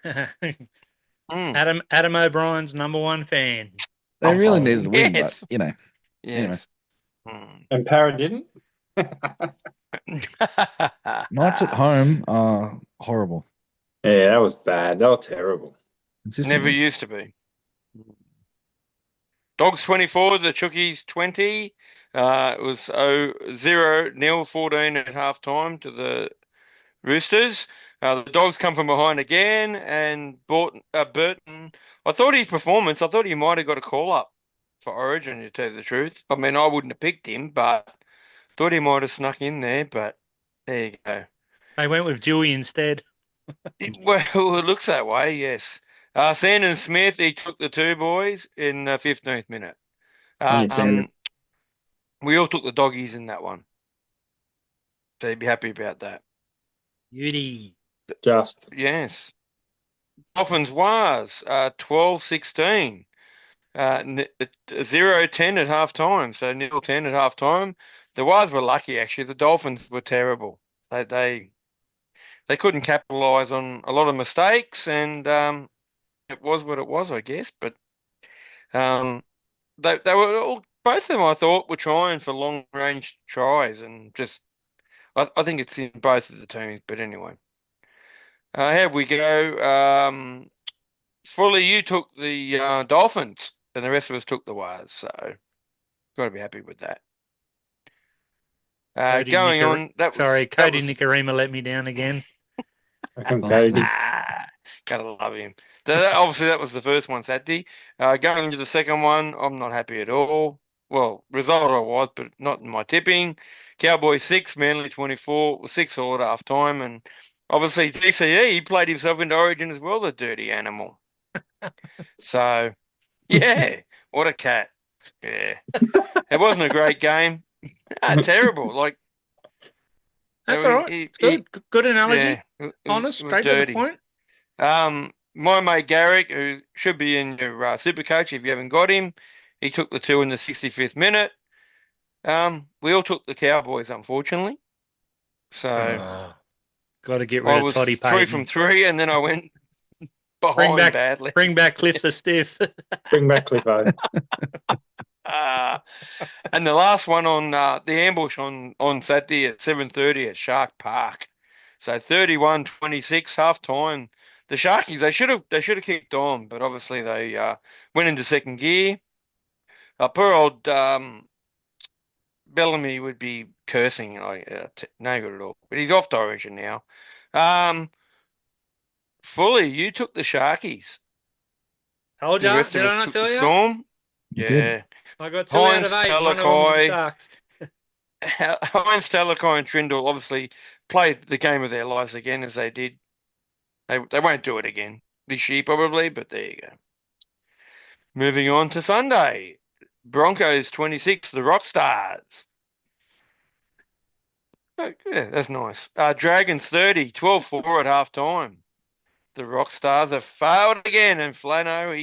Adam O'Brien's #1 fan. They really needed to win, yes. but, you know. Yes. And Para didn't? Nights at home are horrible. Yeah, that was bad. That was terrible. Never Consistently. used to be. Dogs 24, the Chookies 20. It was 0-0, 14 at half time to the Roosters. The Dogs come from behind again, and Burton, I thought his performance, I thought he might have got a call up for Origin, to tell you the truth. I mean, I wouldn't have picked him, but thought he might have snuck in there, but there you go. They went with Dewey instead. Well, it looks that way, yes. Sandon Smith, he took the 2 boys in the 15th minute. Sandon. We all took the doggies in that one. So you'd be happy about that. Beauty. Just. Yes. Dolphins was 12-16. 0-10 at half time, so 0-10 at half time. The Wires were lucky actually. The Dolphins were terrible. They couldn't capitalise on a lot of mistakes, and it was what it was, I guess. But they were all, both of them, I thought, were trying for long range tries, and just I think it's in both of the teams. But anyway, here we go. Fully, you took the Dolphins, and the rest of us took the Wires. So got to be happy with that. Cody Going Nicar- on, that was Sorry, that Cody was- Nicarima let me down again. Bastard. Gotta love him. Obviously, that was the first one Saturday. Going into the second one, I'm not happy at all. Well, result I was, but not in my tipping. Cowboys 6, Manly 24, was 6 all at half time, and obviously DCE he played himself into Origin as well, the dirty animal. So, yeah, what a cat. Yeah, it wasn't a great game. Terrible. Like That's all right. It's good. Good analogy. Yeah, Honest, it was straight to the dirty. point. My mate Garrick, who should be in your super coach if you haven't got him, he took the 2 in the 65th minute. We all took the Cowboys, unfortunately. So Got to get I rid of was Toddy 3 Payton. from 3, and then I went Bring behind back, badly. bring back Cliff the Stiff. Bring back Cliffo. And the last one on the ambush on Saturday at 7:30 at Shark Park. So 31-26 half time. The Sharkies they should have kicked on, but obviously they went into second gear. Poor old Bellamy would be cursing like no good at all. But he's off to Origin now. Fully, you took the Sharkies. Told The ya, rest did of I us not took tell the you? Storm. You Yeah. did. I got 2 out of 8. One of them was the Talakai. Sharks. Heinz, Talakai, and Trindle obviously played the game of their lives again as they did. They won't do it again this year probably, but there you go. Moving on to Sunday. Broncos 26, the Rockstars. Oh, yeah, that's nice. Dragons 30, 12-4 at half time. The Rockstars have failed again, and Flano,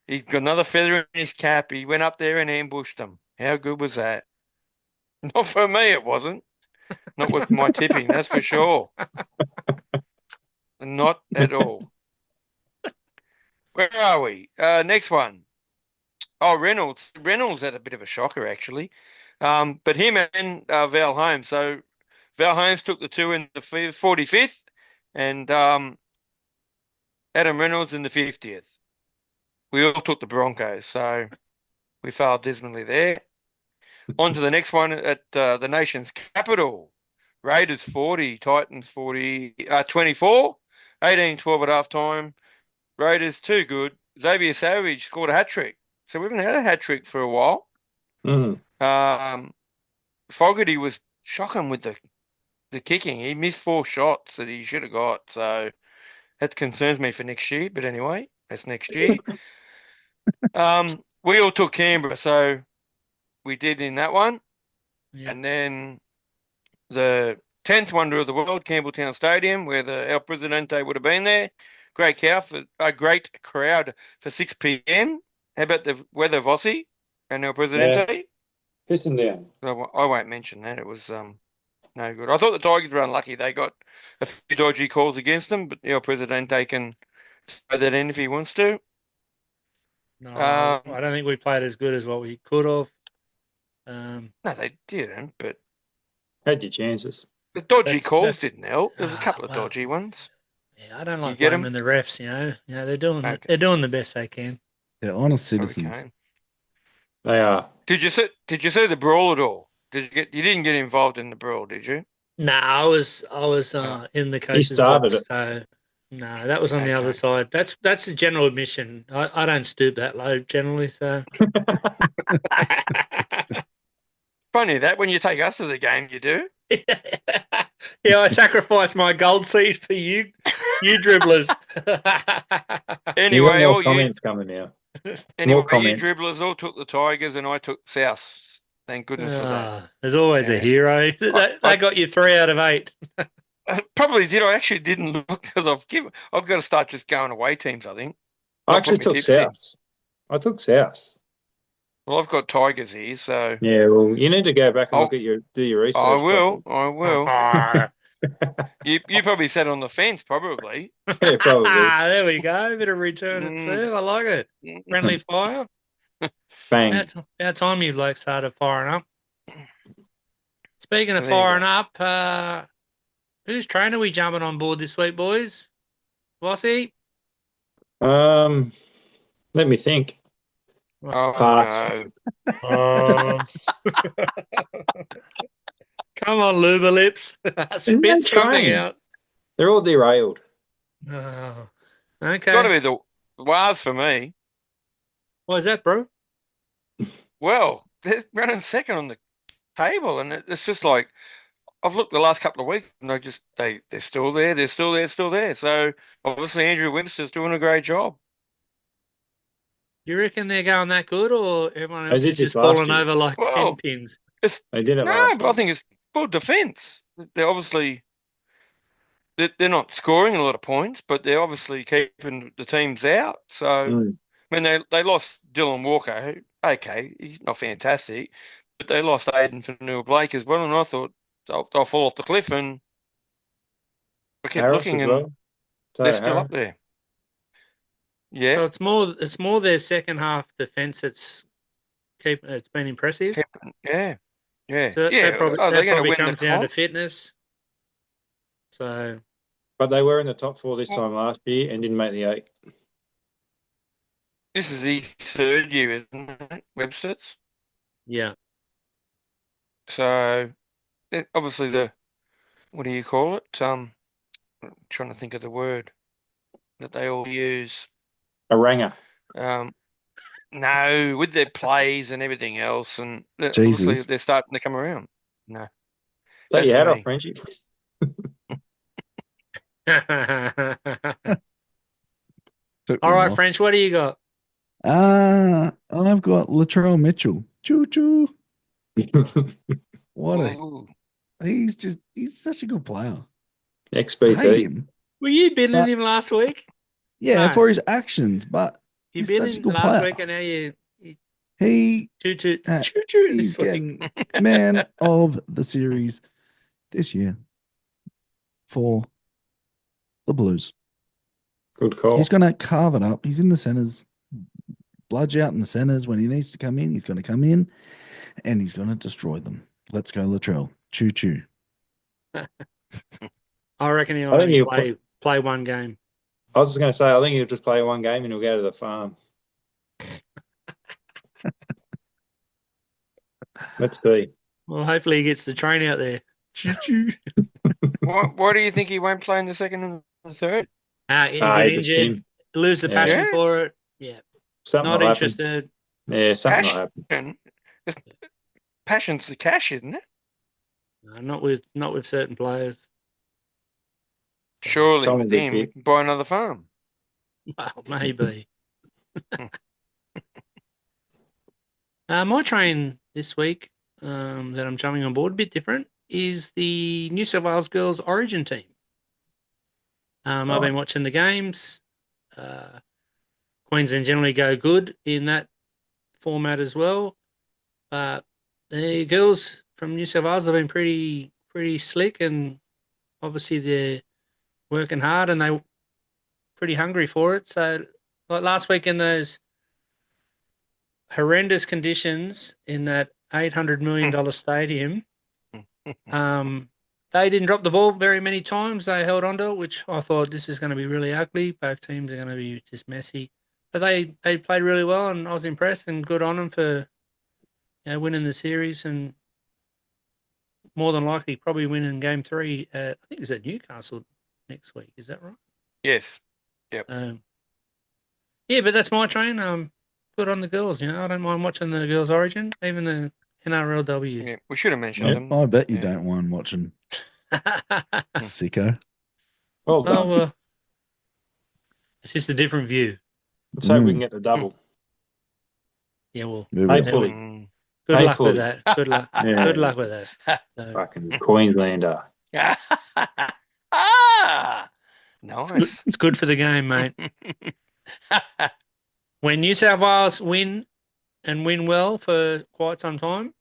he got another feather in his cap. He went up there and ambushed them. How good was that? Not for me, it wasn't. Not with my tipping, that's for sure. Not at all. Where are we? Next one. Oh, Reynolds. Reynolds had a bit of a shocker, actually. But him and Val Holmes. So Val Holmes took the 2 in the 45th, and Adam Reynolds in the 50th. We all took the Broncos, so we failed dismally there. On to the next one at the nation's capital. Raiders 40, Titans 24, 18-12 at half time. Raiders too good. Xavier Savage scored a hat trick. So we haven't had a hat trick for a while. Fogarty was shocking with the kicking. He missed 4 shots that he should have got. So that concerns me for next year. But anyway, that's next year. We all took Canberra, so we did in that one. Yeah. And then the 10th wonder of the world, Campbelltown Stadium, where the El Presidente would have been there. Great crowd for 6 p.m. How about the weather, Vossi and El Presidente? Pissing down. I won't mention that. It was no good. I thought the Tigers were unlucky. They got a few dodgy calls against them, but El Presidente can throw that in if he wants to. No, I don't think we played as good as what we could have. No, they didn't, but Had your chances. the dodgy That's- calls that's- didn't help. There's a couple of well, dodgy ones. Yeah, I don't like get blaming the refs. You know, they're doing Okay. they're doing the best they can. They're honest citizens. Okay. They are. Did you see the brawl at all? You didn't get involved in the brawl, did you? No, I was in the coach's started box, it. so no, that was on the other Okay. side. That's a general admission. I don't stoop that low generally, so. Funny that when you take us to the game, you do. Yeah, I sacrificed my gold seed for you dribblers. You got Anyway, more all you comments coming now. anyway, you comments. dribblers all took the Tigers, and I took South. Thank goodness for that. There's always a Yeah. hero. They got you 3 out of 8. I probably did. I actually didn't look because I've got to start just going away teams, I think. I Not put actually my took tips in. South. I took South. Well, I've got Tigers here, so Yeah, well, you need to go back and I'll, look at do your research. I will. properly. I will. You probably sat on the fence, probably. Yeah, probably. There we go. Bit of return and Mm. serve. I like it. Friendly fire. Bang. About time you blokes started firing up. Speaking of There you firing go. up, whose train are we jumping on board this week, boys? Bossy? Let me think. Oh Pass. no! Come on, Luba Lips. Spit that something train? out. They're all derailed. Oh, It's got to okay. be the Wars for me. What is that, bro? Well, they're running second on the table, and it's just like I've looked the last couple of weeks, and they're still there. They're still there. Still there. So obviously Andrew Winster's doing a great job. You reckon they're going that good, or everyone They else did is this just last falling year. over like 10 Well, pins? it's They did it no, last but I year. think it's good defense. They're obviously they're not scoring a lot of points, but they're obviously keeping the teams out. So Mm. I mean, they lost Dylan Walker. Who, okay, he's not fantastic, but they lost Aiden Fanua Blake as well, and I thought they'll fall off the cliff, and I kept Harris looking, as and well. they're Taylor still Harris. up there. Yeah, So it's more their second half defense that's it's been impressive. yeah, yeah, So yeah. that probably They're going to win the comes down to comp. fitness. So But they were in the top 4 this Well, time last year and didn't make the 8. this is his third year, isn't it, Webster's? yeah, So obviously what do you call it? Trying to think of the word that they all use. A ranger. No, with their plays and everything else, and obviously Jesus. they're starting to come around. No, Take that's your hat off, me. Frenchie. Took all me right, off. French. What do you got? I've got Latrell Mitchell. Choo choo. What a Ooh. he's such a good player. I hate XBT. him. Were you bidding But- him last week? Yeah, No. for his actions, but You he's bid such a him good last player. week, and now you He choo choo uh, choo choo he's this week. getting man of the series this year for the Blues. Good call. He's going to carve it up. He's in the centers, bludge out in the centers when he needs to come in. He's going to come in, and he's going to destroy them. Let's go, Latrell. Choo choo. I reckon he'll I think only he'll play one game. I was just going to say, I think he'll just play one game and he'll go to the farm. Let's see. Well, hopefully he gets the train out there. Choo choo. Why do you think he won't play in the second and the third? He'll get Just injured, him. lose the Yeah. passion Yeah. for it. Yeah, Something not will happen. interested. Yeah, something will happen. Passion's the cash, isn't it? No, not with certain players. Surely Tom with will be him, we fit. can buy another farm. Well, maybe. My train this week that I'm jumping on board, a bit different, is the New South Wales girls Origin team. I've been watching the games. Queensland generally go good in that format as well. But the girls from New South Wales have been pretty slick, and obviously they're working hard and they're pretty hungry for it. So, like last week in those horrendous conditions in that $800 million stadium, they didn't drop the ball very many times. They held on to it, which I thought this is going to be really ugly. Both teams are going to be just messy. But they played really well, and I was impressed, and good on them for winning the series, and more than likely probably winning game 3 at, I think it's at Newcastle next week. Is that right? Yes. Yep. Yeah, but that's my train. Good on the girls. I don't mind watching the girls' Origin, even the NRLW. Yeah, we should have mentioned them. I bet you Yeah. don't mind watching Sicko. Well done. Well, it's just a different view. Let's hope we can get the double. Yeah, well, We will. Hopefully. Good luck with Hopefully. that. Good luck. Yeah. Good luck with that. So, Fucking Queenslander. Ah, nice. it's good for the game, mate. When New South Wales win and win well for quite some time,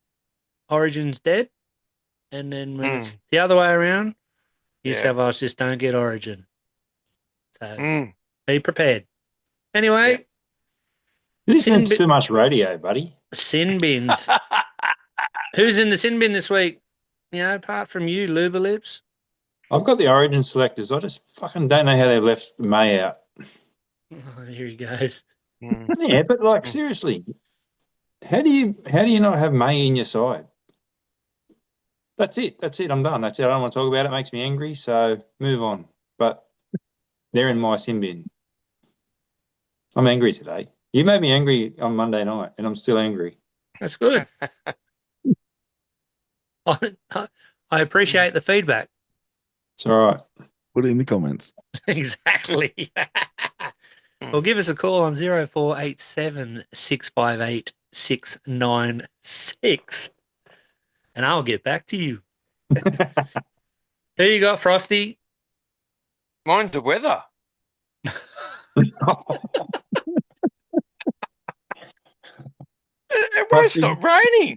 Origin's dead. And then when it's the other way around, New Yeah. South Wales just don't get Origin. So Mm. be prepared. Anyway, You listen sin, to bi- too much radio, buddy. sin bins. Who's in the sin bin this week? You know, apart from you, Luba Lips. I've got the Origin selectors. I just fucking don't know how they've left May out. Oh, here he goes. Mm. Yeah, but like seriously, how do you not have May in your side? That's it. That's it. I'm done. That's it. I don't want to talk about it. It makes me angry. So move on. But they're in my sin bin. I'm angry today. You made me angry on Monday night, and I'm still angry. That's good. I appreciate the feedback. It's all right. Put it in the comments. Exactly. Well, give us a call on 0487 658 696 and I'll get back to you. Who you got, Frosty? Mine's the weather. It won't Frosty. stop raining.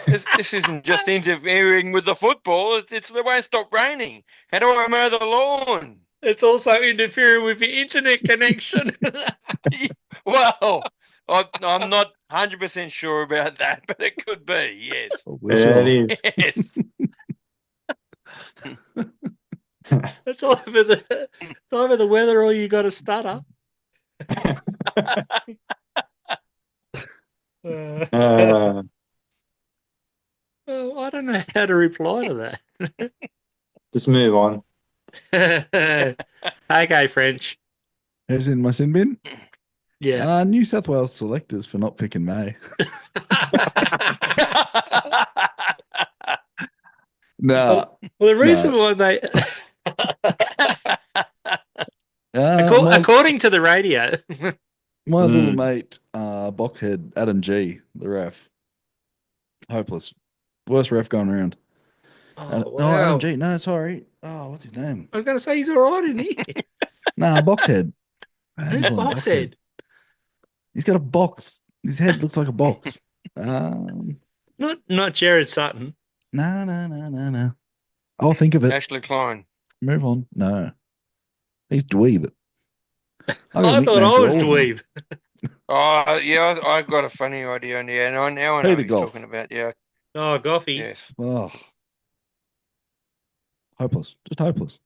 This isn't just interfering with the football. It won't stop raining. How do I mow the lawn? It's also interfering with your internet connection. Well, I'm not 100% sure about that, but it could be. Yes. Yeah, it is. Yes. It's either the weather or you got to stutter. Well, I don't know how to reply to that. Just move on. Okay, French. Who's in my sin bin? Yeah. New South Wales selectors for not picking May. No. Well, the reason why they, my according to the radio, little mate, Boxhead Adam G, the ref, hopeless, worst ref going around. oh, No, wow. Adam G. No, sorry. Oh, what's his name? I was going to say he's all right, isn't he? Nah, Boxhead. Who's Boxhead? He's got a box. His head looks like a box. Not Jared Sutton. No. I'll think of it. Ashley Klein. Move on. No. He's dweeb. I thought I was dweeb. Oh, yeah, I got a funny idea on here. Now I know what he's Golf. talking about. Yeah. Oh, Goffy. Yes. Oh. Hopeless. Just hopeless.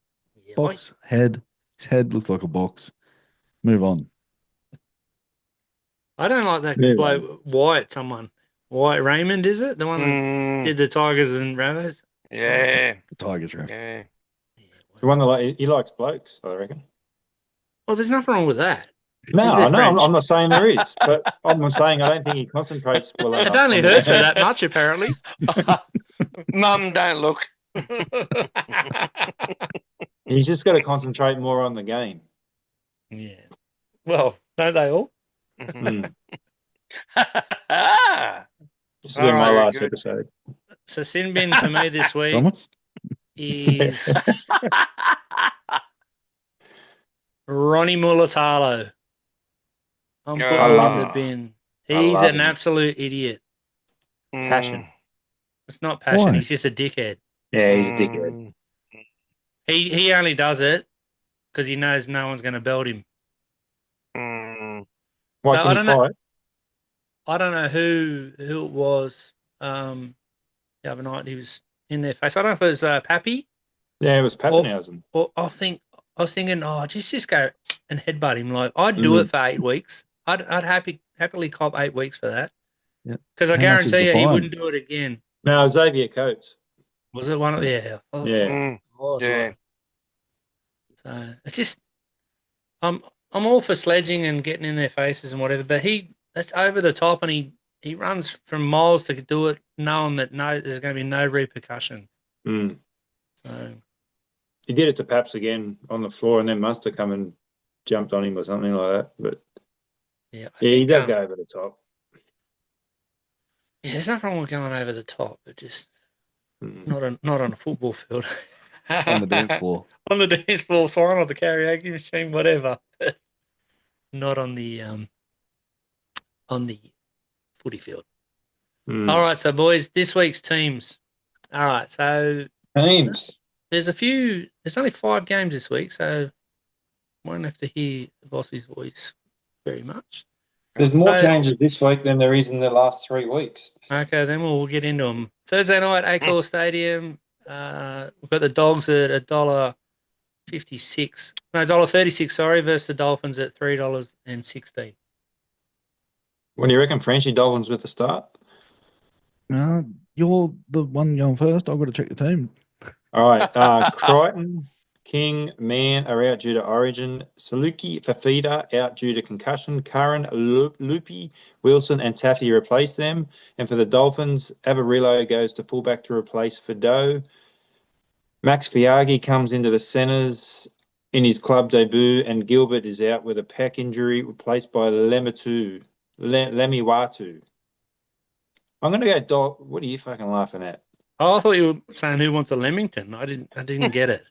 Yeah, Box head. His head looks like a box. Move on. I don't like that Yeah. bloke, Wyatt Raymond, is it? The one that did the Tigers and Rabbits? Yeah. The Tigers ref. Yeah. The one that he likes blokes, I reckon. Well, there's nothing wrong with that. No, Is there French? I'm not saying there is, but I'm saying I don't think he concentrates well enough. It only hurts for that much, apparently. Mum, don't look. He's just got to concentrate more on the game. Yeah. Well, don't they all? Mm. Ah, This has been my Alright, last good. episode. So sin bin for me this week Thomas? is Ronnie Mulatalo. I'm putting I him love in the him. bin. I He's love an him. absolute idiot. Passion. It's not passion. Why? He's just a dickhead. Yeah, he's a dickhead. He only does it because he knows no one's going to belt him. Mm. Why So, I can don't he know. fight? I don't know who it was the other night. He was in their face. I don't know if it was Pappy Yeah, it was Pappenhausen. or I was thinking, oh, just go and headbutt him. Like I'd do it for 8 weeks. I'd happily cop 8 weeks for that. Yeah. Because I How much is guarantee the you he fine? wouldn't do it again. No, Xavier Coates. Was it one of yeah? Oh, Yeah. Mm. God, Yeah. right. So it's just I'm all for sledging and getting in their faces and whatever, but that's over the top and he runs from miles to do it knowing that there's going to be no repercussion. Mm. So He did it to Paps again on the floor, and then Munster come and jumped on him or something like that. But yeah, yeah, he does go over the top. Yeah, there's nothing wrong with going over the top, but just Mm. not on a football field. On the dance floor. On the dance floor, fine, or the karaoke machine, whatever. Not on the footy field. Mm. All right, so boys, this week's teams. All right, so Teams. there's only 5 games this week, so won't have to hear Vossi's voice very much. There's more So, changes this week than there is in the last 3 weeks. okay, then we'll get into them. Thursday night, Accor Stadium. We've got the Dogs at $1.56. No, $1.36, sorry, versus the Dolphins at $3.16. What do you reckon, Frenchie? Dolphins with the start? You're the one going first. I've got to check the team. All right. Crichton, King, Mann are out due to origin. Saluki, Fafita out due to concussion. Curran, Loopy, Wilson, and Taffy replace them. And for the Dolphins, Avarillo goes to fullback to replace Fido. Max Fiagi comes into the centres in his club debut, and Gilbert is out with a pec injury, replaced by Lemiwatu. I'm going to go Dol. What are you fucking laughing at? Oh, I thought you were saying who wants a Leamington. I didn't get it.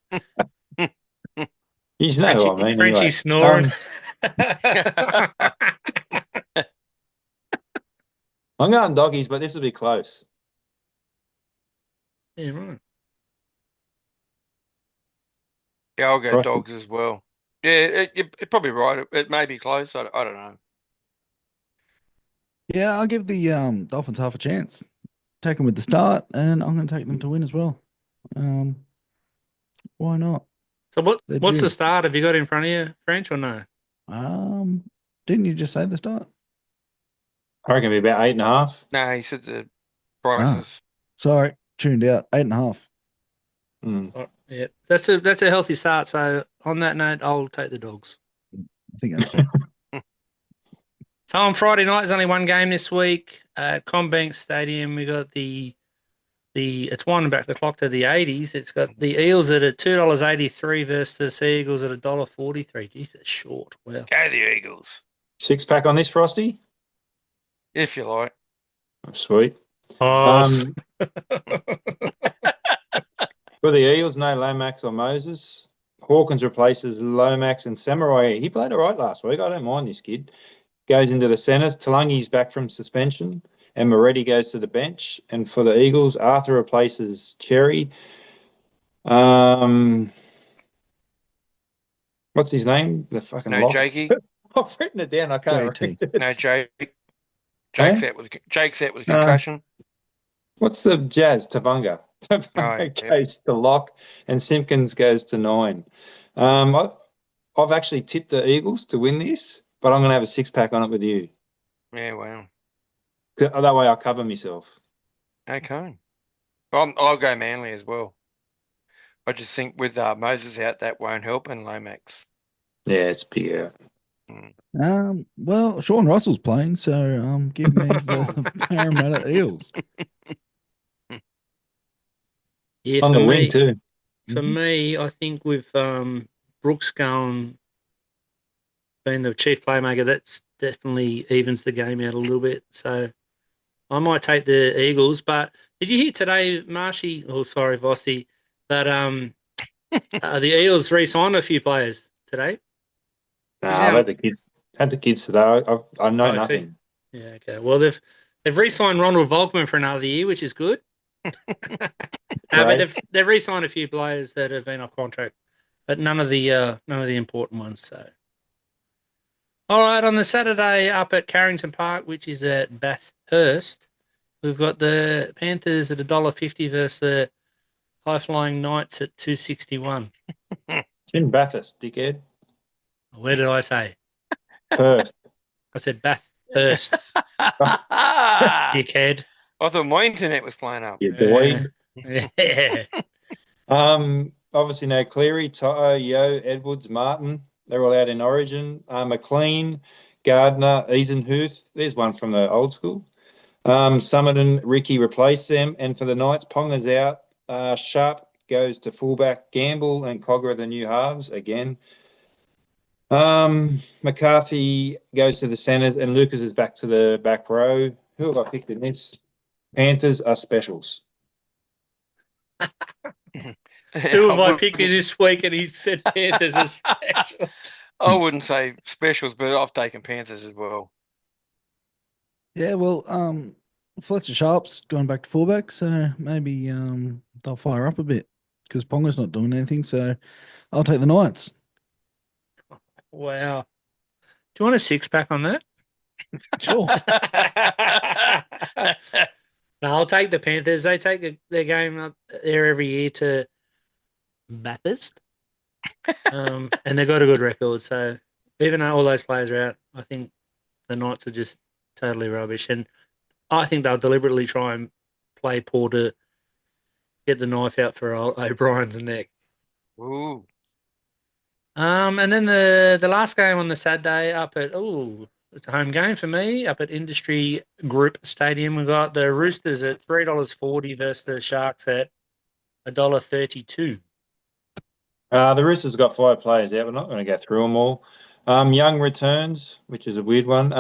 You know what I mean. Frenchie Anyway. snoring. I'm going doggies, but this will be close. Yeah, right. Yeah, I'll go Frosty. Dogs as well. Yeah, you're probably right. It may be close. I don't know. Yeah, I'll give the Dolphins half a chance. Take them with the start, and I'm going to take them to win as well. Why not? So They're what's due. the start? Have you got it in front of you, French, or no? Didn't you just say the start? I reckon it'll be about 8.5. No, he said the prices. Sorry, tuned out. 8.5. Mm. Oh, yeah, that's a healthy start. So on that note, I'll take the Dogs. I think that's fair. So on Friday night, there's only one game this week at Combank Stadium. We got it's winding back the clock to the 80s. It's got the Eels at $2.83 versus the Sea Eagles at $1.43. Geez, that's short. Wow. Go the Eagles, 6-pack on this, Frosty? if you like. Oh, sweet. Oh, For the Eels, no Lomax or Moses. Hawkins replaces Lomax and Samurai. He played all right last week. I don't mind this kid. Goes into the centres. Talangi's back from suspension. And Moretti goes to the bench. And for the Eagles, Arthur replaces Cherry. What's his name? The fucking No lock. Jakey. I've written it down. I can't JT. read it. No Jake. Huh? Jake's out with concussion. What's the Jazz? Tavunga. Oh, Tavunga yeah. goes to lock, and Simpkins goes to 9. I've actually tipped the Eagles to win this, but I'm going to have a 6-pack on it with you. Yeah, wow. That way I'll cover myself. Okay. I'll go Manly as well. I just think with Moses out, that won't help, and Lomax. Yeah, it's big out. Well, Sean Russell's playing, so give me the Parramatta Eels. yeah, On for the win me, too. I think with Brooks being the chief playmaker, that's definitely evens the game out a little bit. So I might take the Eagles. But did you hear today, Vossi, that the Eels re-signed a few players today? I've had the kids today. I know nothing. Yeah, okay. Well, they've re-signed Ronald Volkman for another year, which is good. But they've re-signed a few players that have been off contract, but none of the important ones. So, all right, on the Saturday up at Carrington Park, which is at Bathurst, we've got the Panthers at $1.50 versus the high-flying Knights at $2.61. It's in Bathurst, dickhead. Where did I say? Perth. I said Bathurst, dickhead. I thought my internet was playing up. You dweeb. Yeah. Obviously no Cleary, Toto, Yo, Edwards, Martin. They're all out in Origin. McLean, Gardner, Eisenhuth. There's one from the old school. Summerton, Ricky replace them. And for the Knights, Ponga's out. Sharp goes to fullback. Gamble and Cogger are the new halves again. McCarthy goes to the centres, and Lucas is back to the back row. Who have I picked in this? Panthers are specials. Who have I wouldn't- picked in this week? And he said Panthers are special. I wouldn't say specials, but I've taken Panthers as well. Yeah, well, Fletcher Sharp's going back to fullback, so maybe they'll fire up a bit because Ponga's not doing anything. So I'll take the Knights. Wow. Do you want a six-pack on that? Sure. No, I'll take the Panthers. They take their game up there every year to Bathurst. And they've got a good record. So even though all those players are out, I think the Knights are just totally rubbish. And I think they'll deliberately try and play poor to get the knife out for O'Brien's neck. Ooh. And then the last game on the Saturday up at it's a home game for me up at Industry Group Stadium. We got the Roosters at $3.40 versus the Sharks at $1.32. The Roosters have got 5 players out. We're not going to go through them all. Young returns, which is a weird one.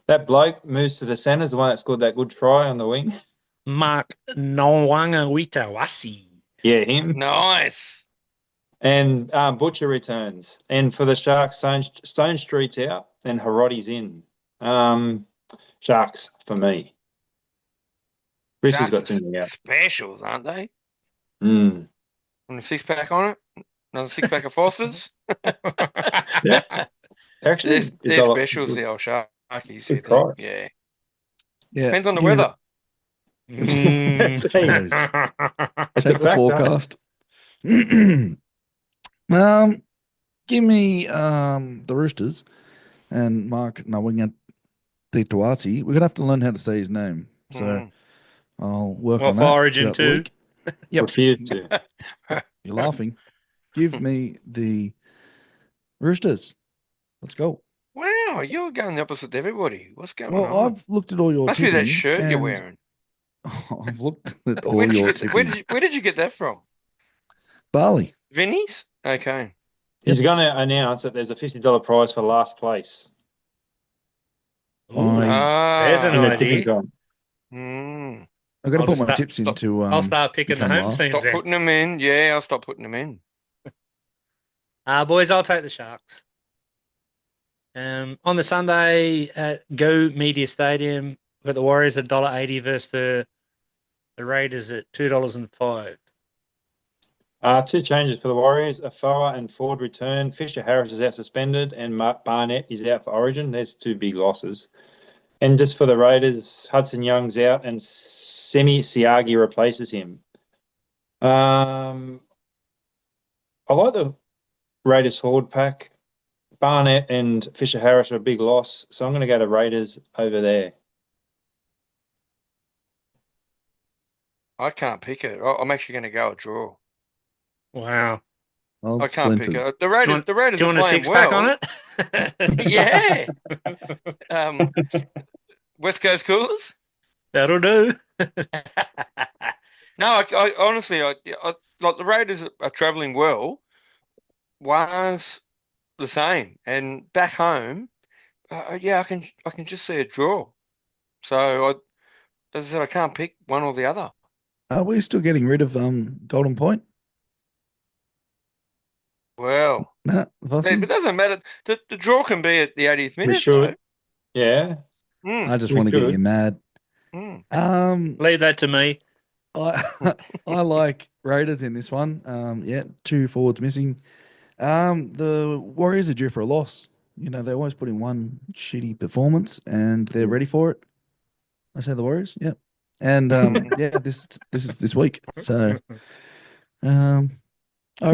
That bloke moves to the centres, the one that scored that good try on the wing. Mark Nwanga-Witawasi. Yeah, him. Nice. And Butcher returns. And for the Sharks, Stone Street's out and Hirotti's in. Sharks for me. Roosters Sharks got too many are out. specials, aren't they? Mm. Want a six-pack on it? Another six-pack of Fosters? Yeah. Actually, They're specials, the old Sharkies. Good I think. price. Yeah. Yeah. Depends on the give me weather. That's Check a the fact, forecast. Give me the Roosters and Mark Nawinga Tituati. We're gonna have to learn how to say his name, so Mm. I'll work Well, on for that. Origin throughout the too. week. Yep, Refuse to. you're laughing. Give me the Roosters. Let's go. Wow, you're going the opposite to everybody. What's going Well, on? I've looked at all your Must be tipping. that shirt you're and wearing. I've looked at Where all did you your get? Where tipping. did you get that from? Barley. Vinny's? Okay. He's going to announce that there's a $50 prize for last place Ooh, there's an in the idea. tipping comp. Mm. I've got to I'll put just my start- tips stop- into. I'll start picking the become home last. teams Stop then. putting them in. Yeah, I'll stop putting them in. Boys, I'll take the Sharks. On the Sunday at Go Media Stadium, we've got the Warriors at $1.80 versus the Raiders at $2.05. 2 changes for the Warriors. Afoa and Ford return. Fisher Harris is out suspended and Barnett is out for Origin. There's 2 big losses. And just for the Raiders, Hudson Young's out and Semi Siagi replaces him. I like the Raiders forward pack. Barnett and Fisher Harris are a big loss, so I'm going to go the Raiders over there. I can't pick it. I'm actually going to go a draw. Wow. Old I can't pick splinters. it. The Raiders Do you are want a playing six-pack well. on it? Yeah. West Coast Coolers. That'll do. No, I honestly, like the Raiders are travelling well. Was the same, and back home, yeah, I can just see a draw. So as I said, I can't pick one or the other. Are we still getting rid of Golden Point? Well, Nah, Vossi? but it doesn't matter. The draw can be at the 80th minute. should. Yeah. Though. Mm, I just we want to get should. you mad. mm. Leave that to me. I I like Raiders in this one. Yeah, 2 forwards missing. The Warriors are due for a loss. You know, they always put in one shitty performance and they're ready for it. I say the Warriors, yeah. And yeah, this is this week. So over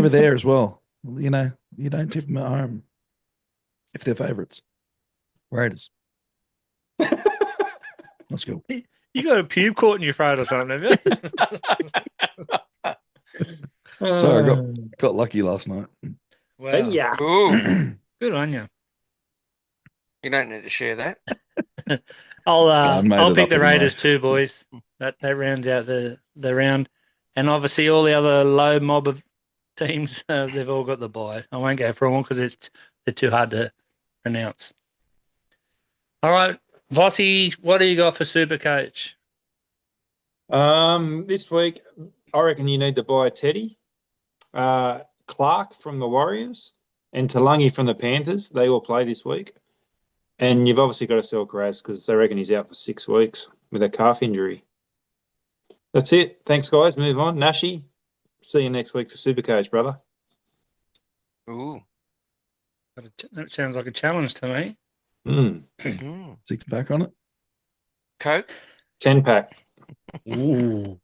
there as well. You know, you don't tip them at home if they're favourites. Raiders. Let's go. You got a pube caught in your throat or something, have you? Sorry, I got lucky last night. Wow. Yeah. Ooh, Good on you. you don't need to share that. I'll made I'll it pick up the anyway. Raiders too, boys. That rounds out the round, and obviously all the other low mob of teams they've all got the bye. I won't go for one because they're too hard to pronounce. All right, Vossi, what do you got for Super Coach? This week, I reckon you need to buy Teddy, Clark from the Warriors, and Talangi from the Panthers. They all play this week. And you've obviously got to sell Graz because they reckon he's out for 6 weeks with a calf injury. That's it. Thanks, guys. Move on. Nashi, see you next week for Supercoach, brother. Ooh. That sounds like a challenge to me. Mm. 6 pack on it. Coke. 10-pack. Ooh.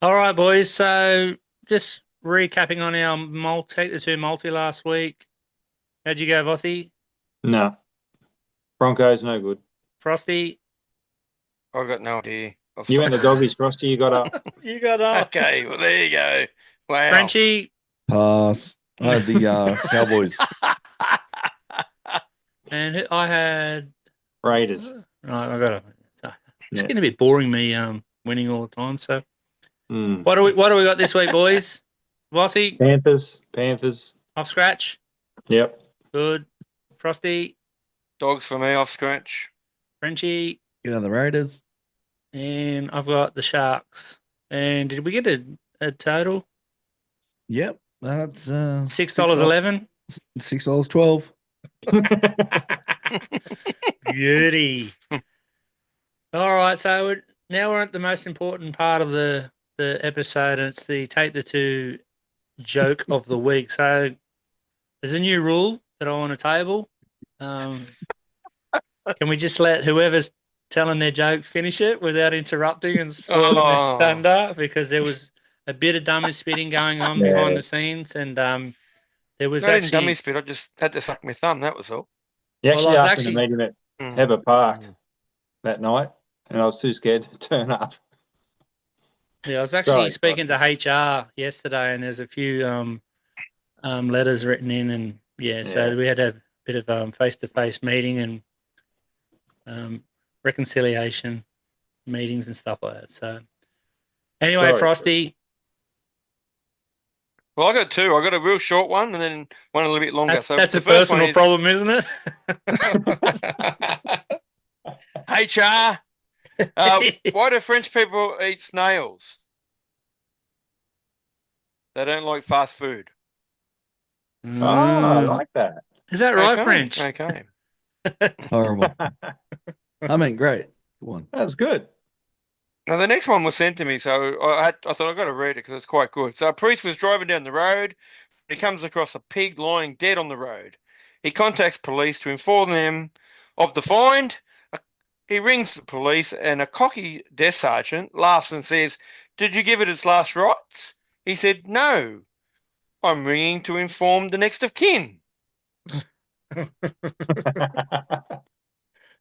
All right, boys. So just recapping on our take the two multi last week. How'd you go, Vossi? No. Broncos, no good. Frosty? I got no idea. You went the doggies, Frosty. You got up. You got up. Okay, well there you go. Wow. Frenchie? Pass. I had the Cowboys. And I had... Raiders. Right, I got it. It's Yeah. getting a bit boring, me winning all the time. So Mm. what do we got this week, boys? Vossi? Panthers. Off scratch? Yep. Good. Frosty? Dogs for me off scratch. Frenchie? Yeah, the Raiders. And I've got the Sharks. And did we get a total? Yep. That's $6.11. $6.12. Beauty. All right, so now we're at the most important part of the episode, and it's the Take the Two joke of the week. So there's a new rule that I want to table. Can we just let whoever's telling their joke finish it without interrupting and spoiling their thunder? Because there was a bit of dummy spitting going on behind the scenes, and there was I didn't actually dummy spit. I just had to suck my thumb. That was all. You Well, actually I was asked me to meet him at Heber Park that night, and I was too scared to turn up. Yeah, I was actually speaking to HR yesterday, and there's a few letters written in, and so we had a bit of face-to-face meeting and reconciliation meetings and stuff like that. So anyway, Sorry, Frosty, Well, I got two. I got a real short one and then one a little bit longer. that's the a first one personal is problem, isn't it? HR. Why do French people eat snails? They don't like fast food. Oh, I like that. Is that right, Okay, French? Okay. Horrible. I mean, great. Good one. That's good. Now, the next one was sent to me, so I thought I've got to read it because it's quite good. So, a priest was driving down the road. He comes across a pig lying dead on the road. He contacts police to inform them of the find. He rings the police, and a cocky desk sergeant laughs and says, "Did you give it its last rites?" He said, "No. I'm ringing to inform the next of kin."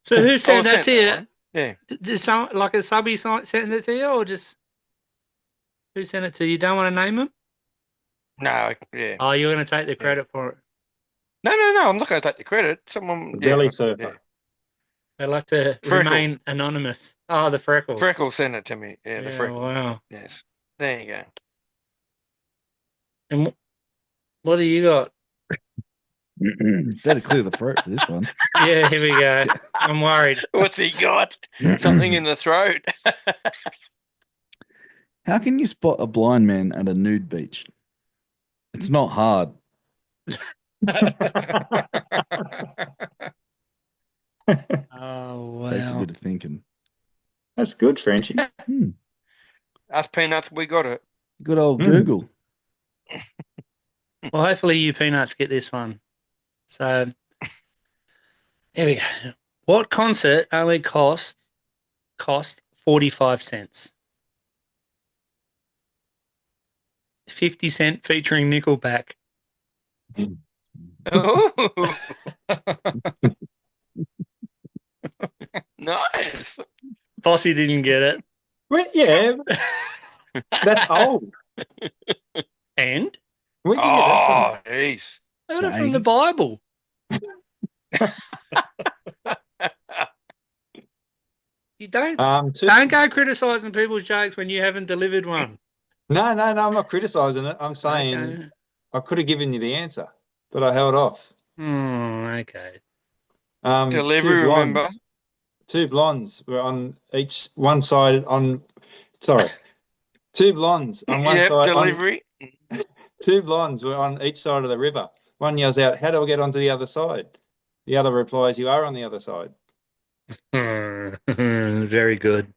So who sent I that was to you? one. Yeah. Did some like a subby sent it to you, or just who sent it to you? You don't want to name them? No, yeah. Oh, you're going to take the credit for it. No. I'm not going to take the credit. Someone. Belly surfer. Yeah. They like to Freckle. remain anonymous. Oh, the freckle. Freckle sent it to me. Yeah, the freckle. Wow. Yes. There you go. And what do you got? Better clear the throat for this one. Yeah, here we go. I'm worried. What's he got? Something in the throat. How can you spot a blind man at a nude beach? It's not hard. Oh, Takes a wow. bit of thinking. That's good, Frenchie. Us peanuts, we got it. Good old Google. Well, hopefully you peanuts get this one. So, here we go. What concert only cost 45 cents? 50 Cent featuring Nickelback. Ooh. Nice. Bossy didn't get it. Well, yeah, that's old. And Where'd you get that from? Oh, jeez. I got it from the Bible. You don't go criticising people's jokes when you haven't delivered one. No, I'm not criticising it. I'm saying I could have given you the answer, but I held off. Okay. Delivery, remember? two blondes were on each one side on. Sorry, two blondes on one Yep, side. delivery. Two blondes were on each side of the river. One yells out, "How do I get onto the other side?" The other replies, "You are on the other side." Very good.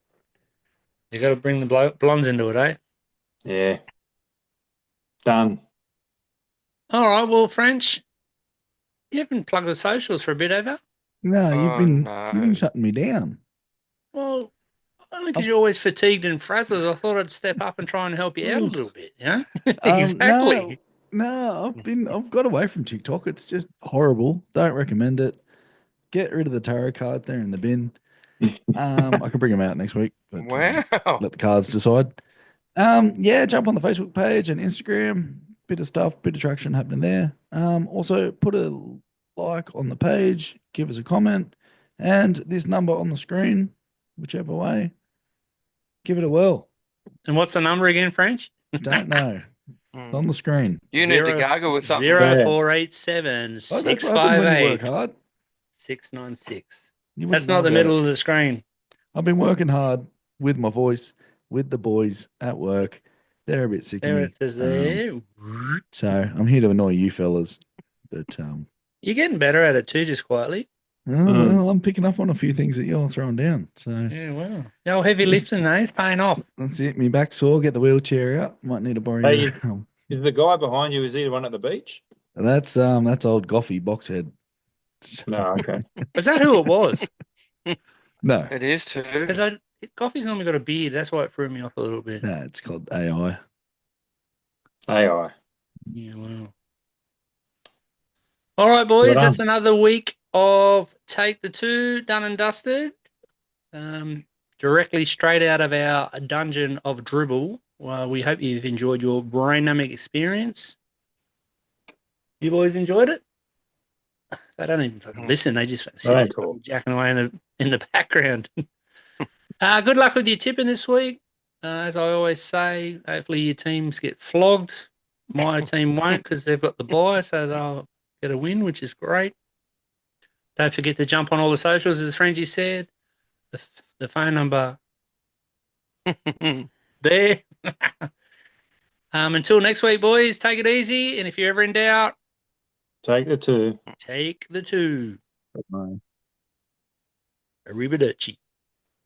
You got to bring the blondes into it, eh? Yeah. Done. All right. Well, French, you haven't plugged the socials for a bit, have you? No, Oh, you've no. been shutting me down. Well, only because you're always fatigued and frazzled. I thought I'd step up and try and help you out a little bit. Yeah. Exactly. No, I've got away from TikTok. It's just horrible. Don't recommend it. Get rid of the tarot card there in the bin. I can bring them out next week, but Wow. let the cards decide. Yeah, jump on the Facebook page and Instagram. Bit of stuff, bit of traction happening there. Also put a like on the page, give us a comment, and this number on the screen, whichever way, give it a whirl. And what's the number again, French? Don't know. It's on the screen. You need to gargle with something. 0487 Oh, that's what happens when you work 658 hard. 696. You That's wouldn't not know the about middle it. of the screen. I've been working hard with my voice, with the boys at work. They're a bit sick of There me. it says there. So I'm here to annoy you fellas. But You're getting better at it too, just quietly. well, I'm picking up on a few things that you're throwing down. So Yeah, wow. No heavy lifting, though. It's paying off. that's it. Me back sore. Get the wheelchair out. Might need to borrow Hey, your. is the guy behind you, is he the one at the beach? That's old Goffy Boxhead. So, No, okay. Is that who it was? no, It is too. Because Coffee's normally got a beard. That's why it threw me off a little bit. no, it's called AI. AI. Yeah, wow. All right, boys. Well done. That's another week of Take the Two done and dusted. Directly straight out of our dungeon of Dribble. Well, we hope you've enjoyed your brain-numbing experience. You boys enjoyed it? They don't even fucking listen. They just sit don't there talk. jacking away in the background. Good luck with your tipping this week. As I always say, hopefully your teams get flogged. My team won't because they've got the bye, so they'll get a win, which is great. Don't forget to jump on all the socials, as Frenchie said. The phone number there. Until next week, boys, take it easy. And if you're ever in doubt, Take the two. take the two. Bye. Arrivederci.